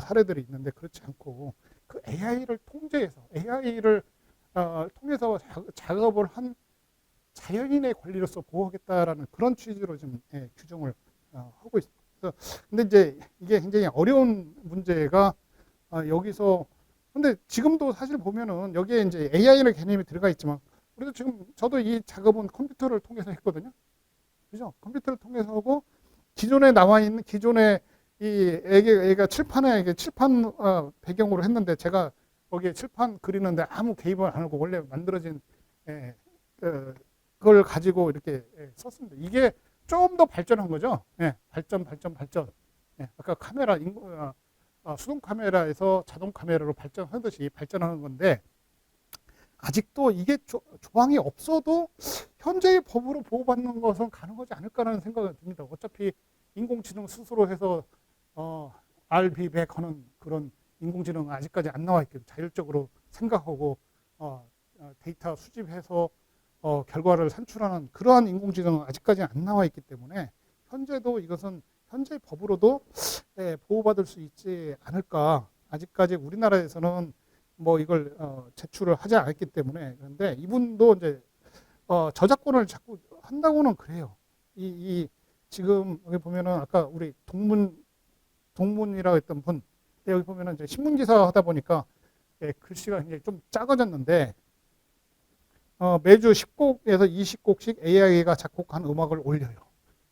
사례들이 있는데 그렇지 않고 그 AI를 통제해서 AI를 통해서 작업을 한 자연인의 권리로서 보호하겠다라는 그런 취지로 좀 규정을 하고 있습니다. 근데 이제 이게 굉장히 어려운 문제가 여기서 근데 지금도 사실 보면은 여기에 이제 AI의 개념이 들어가 있지만 우리도 지금 저도 이 작업은 컴퓨터를 통해서 했거든요. 그죠? 컴퓨터를 통해서 하고 기존에 나와 있는 기존에 이 애가 칠판 배경으로 했는데 제가 거기에 칠판 그리는데 아무 개입을 안 하고 원래 만들어진 그걸 가지고 이렇게 썼습니다. 이게 좀 더 발전한 거죠. 예, 발전. 예, 아까 카메라, 수동 카메라에서 자동 카메라로 발전하듯이 발전하는 건데 아직도 이게 조항이 없어도 현재의 법으로 보호받는 것은 가능하지 않을까라는 생각이 듭니다. 어차피 인공지능 스스로 해서 RB100 하는 그런 인공지능은 아직까지 안 나와 있기 때문에 자율적으로 생각하고 데이터 수집해서 결과를 산출하는 그러한 인공지능은 아직까지 안 나와 있기 때문에 현재도 이것은 현재 법으로도 보호받을 수 있지 않을까. 아직까지 우리나라에서는 뭐 이걸 제출을 하지 않았기 때문에 그런데 이분도 이제 저작권을 자꾸 한다고는 그래요. 지금 여기 보면은 아까 우리 동문이라고 했던 분 여기 보면은 이제 신문 기사 하다 보니까 글씨가 굉장히 좀 작아졌는데 매주 10곡에서 20곡씩 AI가 작곡한 음악을 올려요.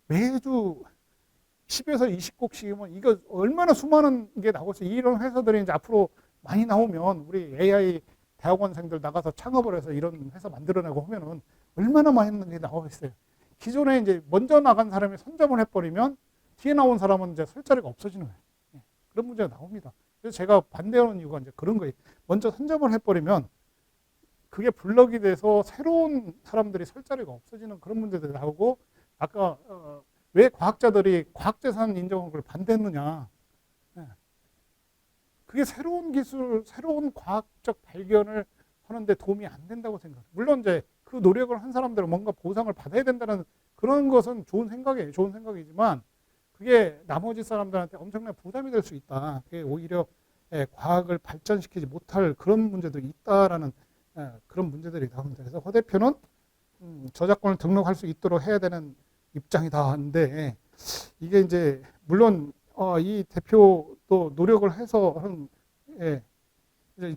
매주 10에서 20곡씩이면 이거 얼마나 수많은 게 나오겠어요. 이런 회사들이 이제 앞으로 많이 나오면 우리 AI 대학원생들 나가서 창업을 해서 이런 회사 만들어내고 하면은 얼마나 많은 게 나오겠어요. 기존에 이제 먼저 나간 사람이 선점을 해버리면 뒤에 나온 사람은 이제 설 자리가 없어지는 거예요. 그런 문제가 나옵니다. 그래서 제가 반대하는 이유가 이제 그런 거예요. 먼저 선점을 해버리면 그게 블럭이 돼서 새로운 사람들이 설 자리가 없어지는 그런 문제들이 나오고, 아까 왜 과학자들이 과학재산 인정을 반대했느냐. 그게 새로운 기술, 새로운 과학적 발견을 하는데 도움이 안 된다고 생각해요. 물론 이제 그 노력을 한 사람들은 뭔가 보상을 받아야 된다는 그런 것은 좋은 생각이에요. 좋은 생각이지만 그게 나머지 사람들한테 엄청난 부담이 될 수 있다. 그게 오히려 과학을 발전시키지 못할 그런 문제들이 있다라는 그런 문제들이 나옵니다. 그래서 허 대표는 저작권을 등록할 수 있도록 해야 되는 입장이다 하는데, 이게 이제 물론 이 대표도 노력을 해서 하는,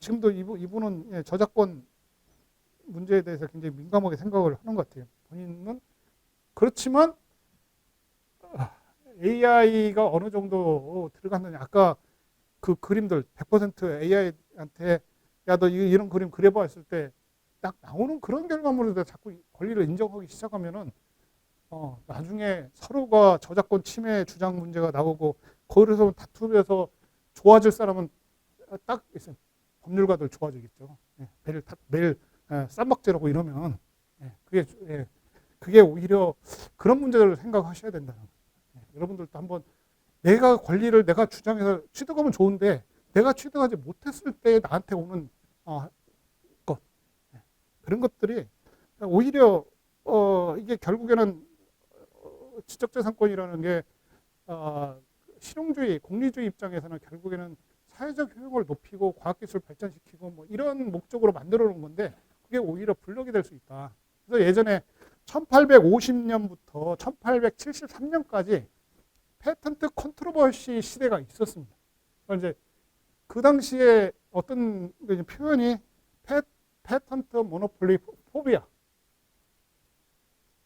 지금도 이분은 저작권 문제에 대해서 굉장히 민감하게 생각을 하는 것 같아요. 본인은 그렇지만 AI가 어느 정도 들어갔느냐. 아까 그 그림들 100% AI한테 야, 너 이런 그림 그려봐 했을 때 딱 나오는 그런 결과물을 자꾸 권리를 인정하기 시작하면은 나중에 서로가 저작권 침해 주장 문제가 나오고, 거기서 다투면서 좋아질 사람은 딱 있어요. 법률가들 좋아지겠죠. 매일 쌈박질하고 이러면 그게 오히려 그런 문제들을 생각하셔야 된다는 거예요. 여러분들도 한번 내가 권리를 내가 주장해서 취득하면 좋은데 내가 취득하지 못했을 때 나한테 오는 것, 그런 것들이 오히려 이게 결국에는 지적재산권이라는 게 실용주의, 공리주의 입장에서는 결국에는 사회적 효용을 높이고 과학기술 발전시키고 뭐 이런 목적으로 만들어 놓은 건데, 그게 오히려 블록이 될 수 있다. 그래서 예전에 1850년부터 1873년까지 패턴트 컨트로버시 시대가 있었습니다. 그러니까 이제 그 당시에 어떤 표현이 패턴트 모노폴리 포비아,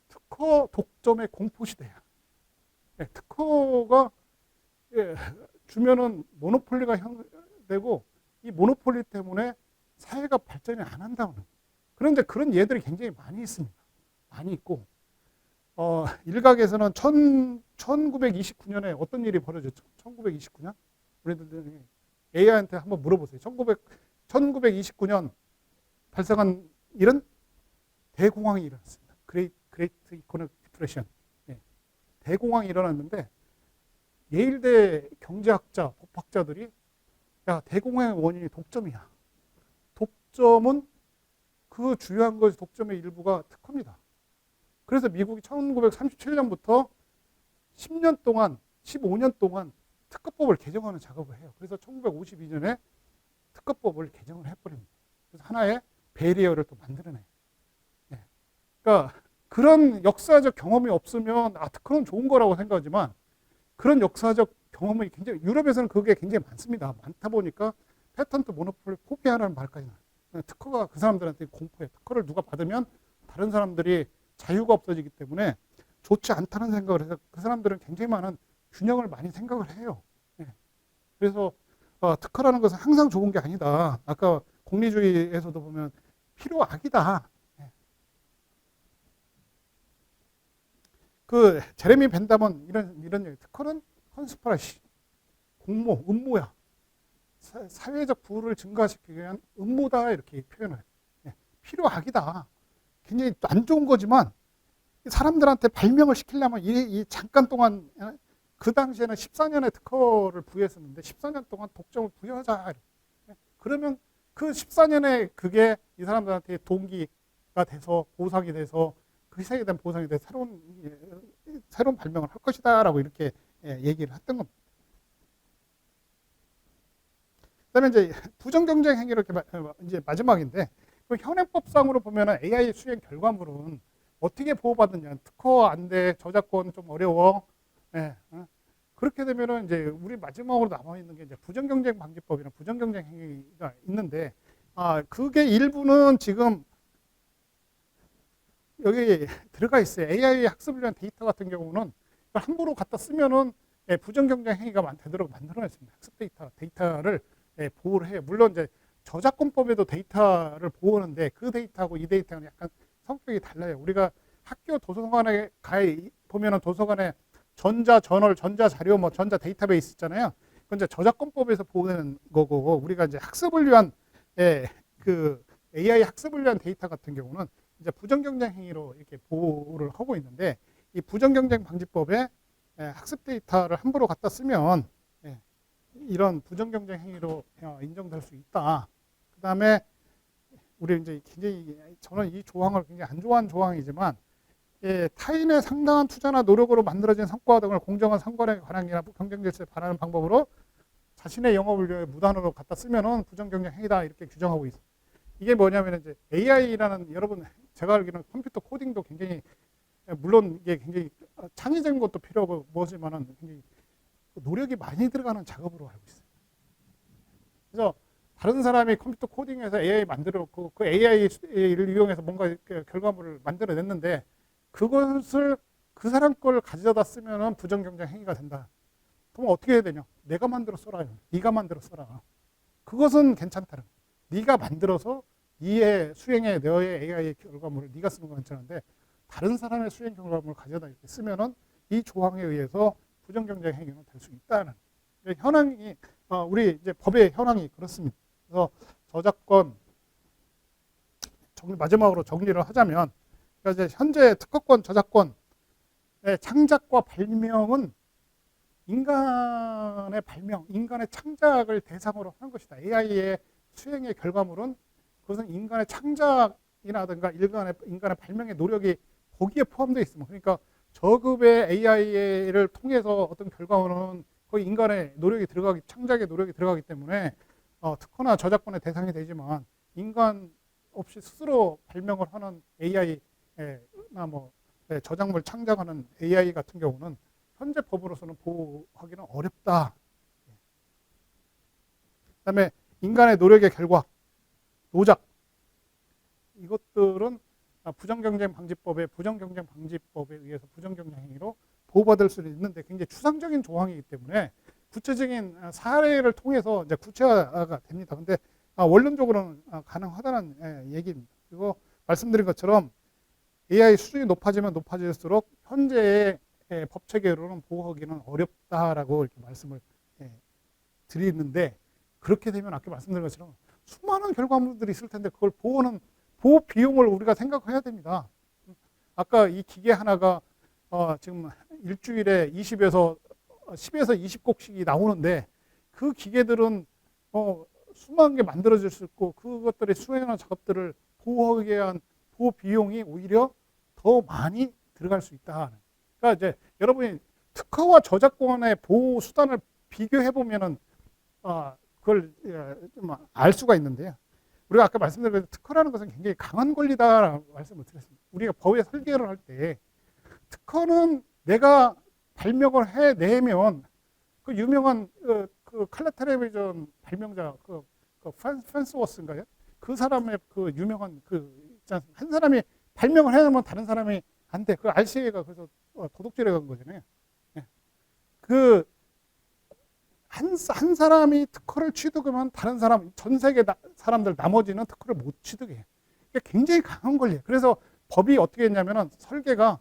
특허 독점의 공포 시대야. 특허가 주면은 모노폴리가 되고, 이 모노폴리 때문에 사회가 발전이 안 한다는. 그런데 그런 예들이 굉장히 많이 있습니다. 많이 있고, 일각에서는 1929년에 어떤 일이 벌어졌죠? 1929년? 우리들 AI한테 한번 물어보세요. 1929년 발생한 일은 대공황이 일어났습니다. 그레이트 이코노믹 디프레션. 대공황이 일어났는데, 예일대 경제학자, 법학자들이 야, 대공황의 원인이 독점이야. 독점은 그 주요한 것이 독점의 일부가 특허입니다. 그래서 미국이 1937년부터 10년 동안, 15년 동안 특허법을 개정하는 작업을 해요. 그래서 1952년에 특허법을 개정을 해버립니다. 그래서 하나의 베리어를 또 만들어내요. 그러니까 그런 역사적 경험이 없으면 특허는 좋은 거라고 생각하지만, 그런 역사적 경험이 굉장히, 유럽에서는 그게 굉장히 많습니다. 많다 보니까 패턴트 모노폴리 포비아라는 말까지 나요. 특허가 그 사람들한테 공포예요. 특허를 누가 받으면 다른 사람들이 자유가 없어지기 때문에 좋지 않다는 생각을 해서 그 사람들은 굉장히 많은 균형을 많이 생각을 해요. 그래서 특허라는 것은 항상 좋은 게 아니다. 아까 공리주의에서도 보면 필요악이다. 그 제레미 벤담은 이런 얘기, 특허는 컨스퍼러시, 공모, 음모야. 사회적 부를 증가시키기 위한 음모다, 이렇게 표현을 해요. 필요악이다. 굉장히 안 좋은 거지만 사람들한테 발명을 시키려면 이 잠깐 동안, 그 당시에는 14년의 특허를 부여했었는데 14년 동안 독점을 부여하자. 그러면 그 14년에 그게 이 사람들한테 동기가 돼서 보상이 돼서 그 희생에 대한 보상이 돼서 새로운 발명을 할 것이다라고 이렇게 얘기를 했던 겁니다. 그다음에 이제 부정경쟁 행위를 이제 마지막인데, 그 현행법상으로 보면은 AI 수행 결과물은 어떻게 보호받느냐, 특허 안 돼, 저작권 좀 어려워. 그렇게 되면은 이제 우리 마지막으로 남아 있는 게 이제 부정경쟁 방지법이나 부정경쟁 행위가 있는데, 그게 일부는 지금 여기 들어가 있어요. AI 학습을 위한 데이터 같은 경우는 함부로 갖다 쓰면은 부정 경쟁 행위가 되도록 만들어냈습니다. 학습 데이터를 보호를 해요. 물론 이제 저작권법에도 데이터를 보호하는데 그 데이터하고 이 데이터는 약간 성격이 달라요. 우리가 학교 도서관에 보면은 도서관에 전자 저널, 전자 자료, 뭐 전자 데이터베이스 있잖아요. 그건 이제 저작권법에서 보호되는 거고, 우리가 이제 학습을 위한 그 AI 학습을 위한 데이터 같은 경우는 이제 부정 경쟁 행위로 이렇게 보호를 하고 있는데, 이 부정 경쟁 방지법에 학습 데이터를 함부로 갖다 쓰면 이런 부정 경쟁 행위로 인정될 수 있다. 그다음에 우리 이제 굉장히 저는 이 조항을 굉장히 안 좋아하는 조항이지만, 타인의 상당한 투자나 노력으로 만들어진 성과 등을 공정한 상관의 관행이나 경쟁 질서에 반하는 방법으로 자신의 영업을 위해 무단으로 갖다 쓰면은 부정 경쟁 행위다, 이렇게 규정하고 있어요. 이게 뭐냐면 이제 AI라는, 여러분 제가 알기로는 컴퓨터 코딩도 굉장히, 물론 이게 굉장히 창의적인 것도 필요하고 뭐지만은 굉장히 노력이 많이 들어가는 작업으로 알고 있어요. 그래서 다른 사람이 컴퓨터 코딩해서 AI 만들었고 그 AI를 이용해서 뭔가 결과물을 만들어냈는데, 그것을 그 사람 걸 가져다 쓰면은 부정 경쟁 행위가 된다. 그럼 어떻게 해야 되냐? 내가 만들어 써라요. 네가 만들어 써라. 그것은 괜찮다는 거예요. 네가 만들어서 네의 수행에 너의 AI 결과물을 네가 쓰는 건 괜찮은데, 다른 사람의 수행 결과물을 가져다 이렇게 쓰면은 이 조항에 의해서 부정 경쟁 행위는 될 수 있다는 현황이, 우리 이제 법의 현황이 그렇습니다. 그래서 저작권, 마지막으로 정리를 하자면, 그러니까 이제 현재 특허권, 저작권의 창작과 발명은 인간의 발명, 인간의 창작을 대상으로 하는 것이다. AI의 수행의 결과물은 그것은 인간의 창작이라든가 인간의 발명의 노력이 거기에 포함되어 있습니다. 그러니까 저급의 AI를 통해서 어떤 결과물은 거의 인간의 노력이 들어가기, 창작의 노력이 들어가기 때문에 특허나 저작권의 대상이 되지만, 인간 없이 스스로 발명을 하는 AI나 뭐 저작물 창작하는 AI 같은 경우는 현재 법으로서는 보호하기는 어렵다. 그다음에 인간의 노력의 결과, 노작, 이것들은 부정경쟁방지법에 의해서 부정경쟁 행위로 보호받을 수는 있는데, 굉장히 추상적인 조항이기 때문에 구체적인 사례를 통해서 이제 구체화가 됩니다. 근데 원론적으로는 가능하다는 얘기입니다. 그리고 말씀드린 것처럼 AI 수준이 높아지면 높아질수록 현재의 법 체계로는 보호하기는 어렵다라고 이렇게 말씀을 드리는데, 그렇게 되면 아까 말씀드린 것처럼 수많은 결과물들이 있을 텐데 그걸 보호 비용을 우리가 생각해야 됩니다. 아까 이 기계 하나가 지금 일주일에 10에서 20곡씩이 나오는데, 그 기계들은 수많은 게 만들어질 수 있고, 그것들의 수행하는 작업들을 보호하기 위한 보호 비용이 오히려 더 많이 들어갈 수 있다. 그러니까 이제 여러분이 특허와 저작권의 보호 수단을 비교해 보면은 그걸 좀 알 수가 있는데요. 우리가 아까 말씀드린 특허라는 것은 굉장히 강한 권리다라고 말씀을 드렸습니다. 우리가 법의 설계를 할 때 특허는 내가 발명을 해내면, 그 유명한 그 칼라 텔레비전 발명자 그 펜스워스인가요? 그 사람의 그 유명한 한 사람이 발명을 해내면 다른 사람이 안 돼. 그 RCA가 그래서 도둑질해 간 거잖아요. 그 한 사람이 특허를 취득하면 다른 사람, 전 세계 사람들 나머지는 특허를 못 취득해요. 굉장히 강한 권리예요. 그래서 법이 어떻게 했냐면은 설계가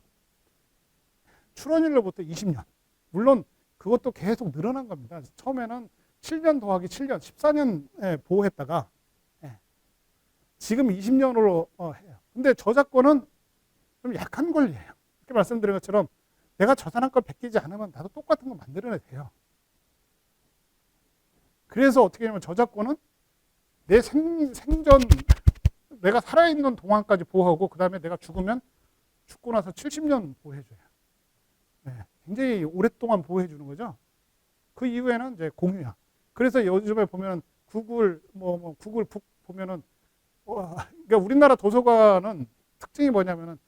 출원일로부터 20년. 물론 그것도 계속 늘어난 겁니다. 처음에는 7년 더하기 7년, 14년 보호했다가 지금 20년으로 해요. 근데 저작권은 좀 약한 권리예요. 이렇게 말씀드린 것처럼 내가 저 사람 걸 베끼지 않으면 나도 똑같은 거 만들어내야 돼요. 그래서 어떻게 하냐면 저작권은 내 생전, 내가 살아있는 동안까지 보호하고, 그 다음에 내가 죽고 나서 70년 보호해줘요. 굉장히 오랫동안 보호해주는 거죠. 그 이후에는 이제 공유야. 그래서 요즘에 보면 구글, 구글 북 보면은, 그러니까 우리나라 도서관은 특징이 뭐냐면은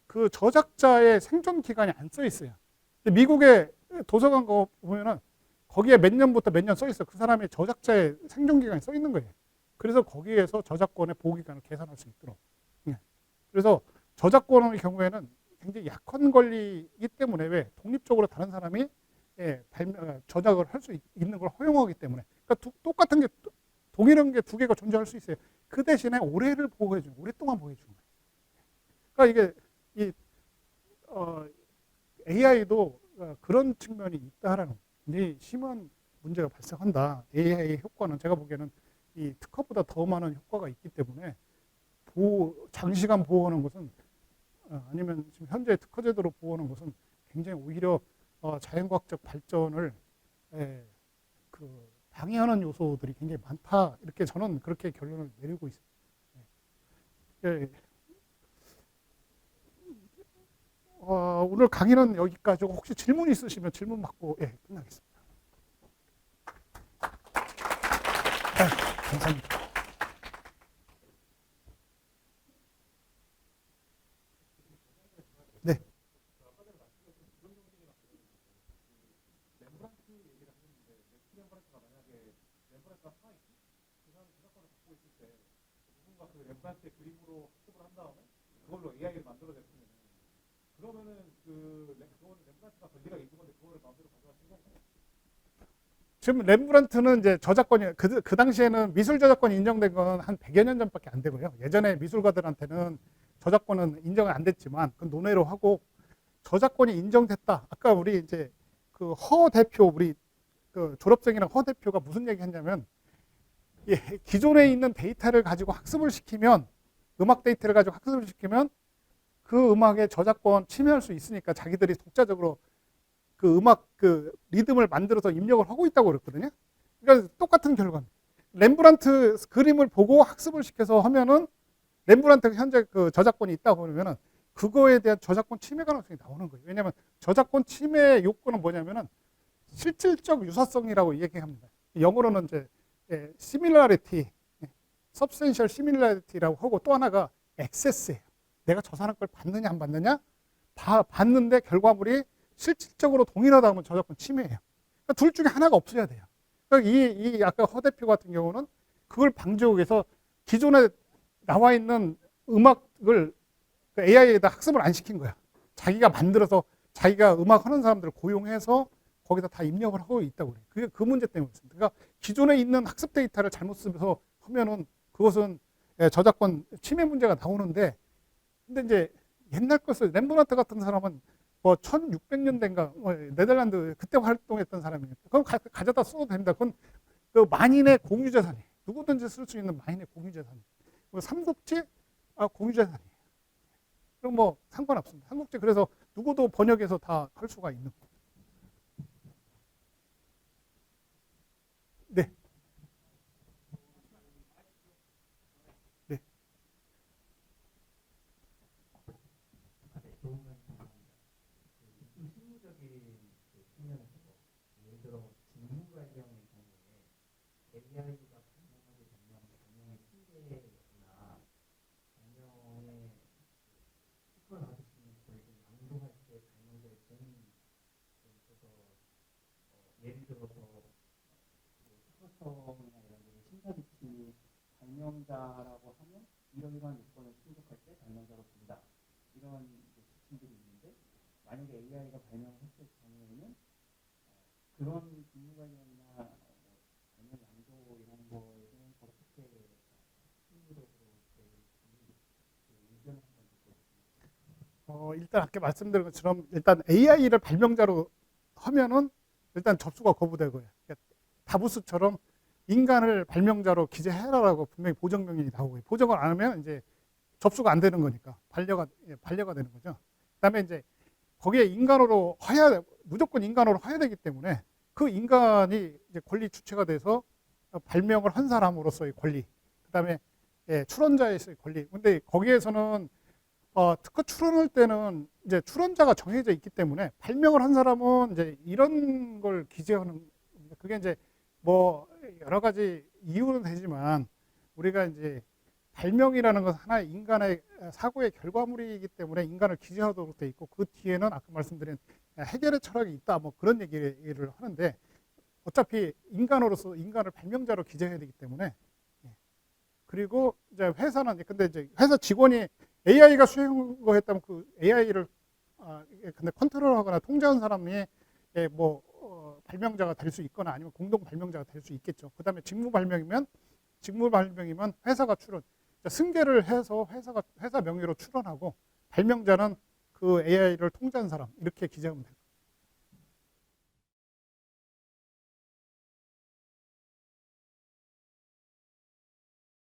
그 저작자의 생존 기간이 안 써 있어요. 근데 미국의 도서관 거 보면은 거기에 몇 년부터 몇 년 써 있어요. 그 사람의 저작자의 생존 기간이 써 있는 거예요. 그래서 거기에서 저작권의 보호 기간을 계산할 수 있도록. 그래서 저작권의 경우에는 굉장히 약한 권리이기 때문에, 왜 독립적으로 다른 사람이 저작을 할 수 있는 걸 허용하기 때문에, 그러니까 똑같은 게 동일한 게 두 개가 존재할 수 있어요. 그 대신에 오래를 보호해 주는, 오랫동안 보호해 주는 거예요. 그러니까 이게 AI도 그런 측면이 있다라는 굉장히 심한 문제가 발생한다. AI의 효과는 제가 보기에는 이 특허보다 더 많은 효과가 있기 때문에 장시간 보호하는 것은 아니면 지금 현재 특허제도로 보호하는 것은 굉장히 오히려 자연과학적 발전을 방해하는 요소들이 굉장히 많다. 이렇게 저는 그렇게 결론을 내리고 있습니다. 오늘 강의는 여기까지고 혹시 질문 있으시면 질문 받고 끝나겠습니다. 감사합니다. 네. 렘브란트의 그림으로 학습을 한 다음에 그걸로 AI를 만들어냈으면 그러면은 그거는 렘브란트가 권리가 있는 건데 그거를 마음대로 가져가신 건가요? 지금 렘브란트는 이제 저작권이 그 당시에는 미술 저작권이 인정된 건 한 100여 년 전밖에 안 되고요. 예전에 미술가들한테는 저작권은 인정이 안 됐지만 그 논외로 하고 저작권이 인정됐다. 아까 우리 이제 그 허 대표 우리 그 졸업생이랑 허 대표가 무슨 얘기 했냐면 기존에 있는 데이터를 가지고 학습을 시키면 음악 데이터를 가지고 학습을 시키면 그 음악의 저작권 침해할 수 있으니까 자기들이 독자적으로 그 음악 그 리듬을 만들어서 입력을 하고 있다고 그랬거든요. 그러니까 똑같은 결과입니다. 렘브란트 그림을 보고 학습을 시켜서 하면은 렘브란트가 현재 그 저작권이 있다고 그러면은 그거에 대한 저작권 침해 가능성이 나오는 거예요. 왜냐하면 저작권 침해 요건은 뭐냐면은 실질적 유사성이라고 얘기합니다. 영어로는 이제 similarity, substantial similarity라고 하고 또 하나가 access예요. 내가 저 사람 걸 봤느냐 안 봤느냐? 봤는데 결과물이 실질적으로 동일하다 하면 저작권 침해예요. 그러니까 둘 중에 하나가 없어야 돼요. 그러니까 이 아까 허 대표 같은 경우는 그걸 방지하기 위해서 기존에 나와 있는 음악을 AI에다 학습을 안 시킨 거야. 자기가 만들어서 자기가 음악 하는 사람들을 고용해서 거기다 다 입력을 하고 있다고 그래요. 그게 그 문제 때문이었습니다. 그러니까 기존에 있는 학습 데이터를 잘못 쓰면서 하면은 그것은 저작권 침해 문제가 나오는데, 근데 이제 옛날 것을 렘브란트 같은 사람은 뭐 1600년대인가 네덜란드 그때 활동했던 사람이니까 그건 가져다 써도 됩니다. 그건 그 만인의 공유재산이에요. 누구든지 쓸 수 있는 만인의 공유재산이에요. 삼국지 공유재산이에요. 그럼 뭐 상관없습니다. 삼국지 그래서 누구도 번역해서 다 할 수가 있는 거예요. 네. 네. 실무적인 측면에서 예를 들어 직무 관련의 경우에 AI가 발명하게 되면 발명의 신뢰나 발명의 특허를 받을 수 있는 권리를 양도할 때 발명자의 공이 있어서 예를 들어서 특허청이나 이런 데 심사 지침이 발명자라고 하면 이러이러한 요건을 충족할 때 발명자로 본다. 이런 지침들이 있는데 만약에 AI가 발명을 했을 경우에는 그런 직무 관련이나 발명 양도 이런 거에는 어떻게 실무적으로 의견을 한번 듣고 일단 아까 말씀드린 것처럼 일단 AI를 발명자로 하면은 일단 접수가 거부되고요. 그러니까 다부스처럼 인간을 발명자로 기재해라라고 분명히 보정 명령이 나오고요. 보정을 안 하면 이제 접수가 안 되는 거니까 반려가 되는 거죠. 그다음에 이제 거기에 인간으로 무조건 인간으로 해야 되기 때문에 그 인간이 이제 권리 주체가 돼서 발명을 한 사람으로서의 권리, 그다음에 출원자에서의 권리. 근데 거기에서는 특허 출원할 때는 이제 출원자가 정해져 있기 때문에 발명을 한 사람은 이제 이런 걸 기재하는, 그게 이제 뭐 여러 가지 이유는 되지만 우리가 이제 발명이라는 것은 하나의 인간의 사고의 결과물이기 때문에 인간을 기재하도록 돼 있고 그 뒤에는 아까 말씀드린 해결의 철학이 있다 뭐 그런 얘기를 하는데 어차피 인간으로서 인간을 발명자로 기재해야 되기 때문에 그리고 이제 회사는 근데 이제 회사 직원이 AI가 수행했다면 그 AI를 근데 컨트롤하거나 통제하는 사람이 뭐 발명자가 될 수 있거나 아니면 공동 발명자가 될 수 있겠죠. 그다음에 직무 발명이면 회사가 출원, 승계를 해서 회사 명의로 출원하고 발명자는 그 AI를 통제한 사람 이렇게 기재하면 될 거예요.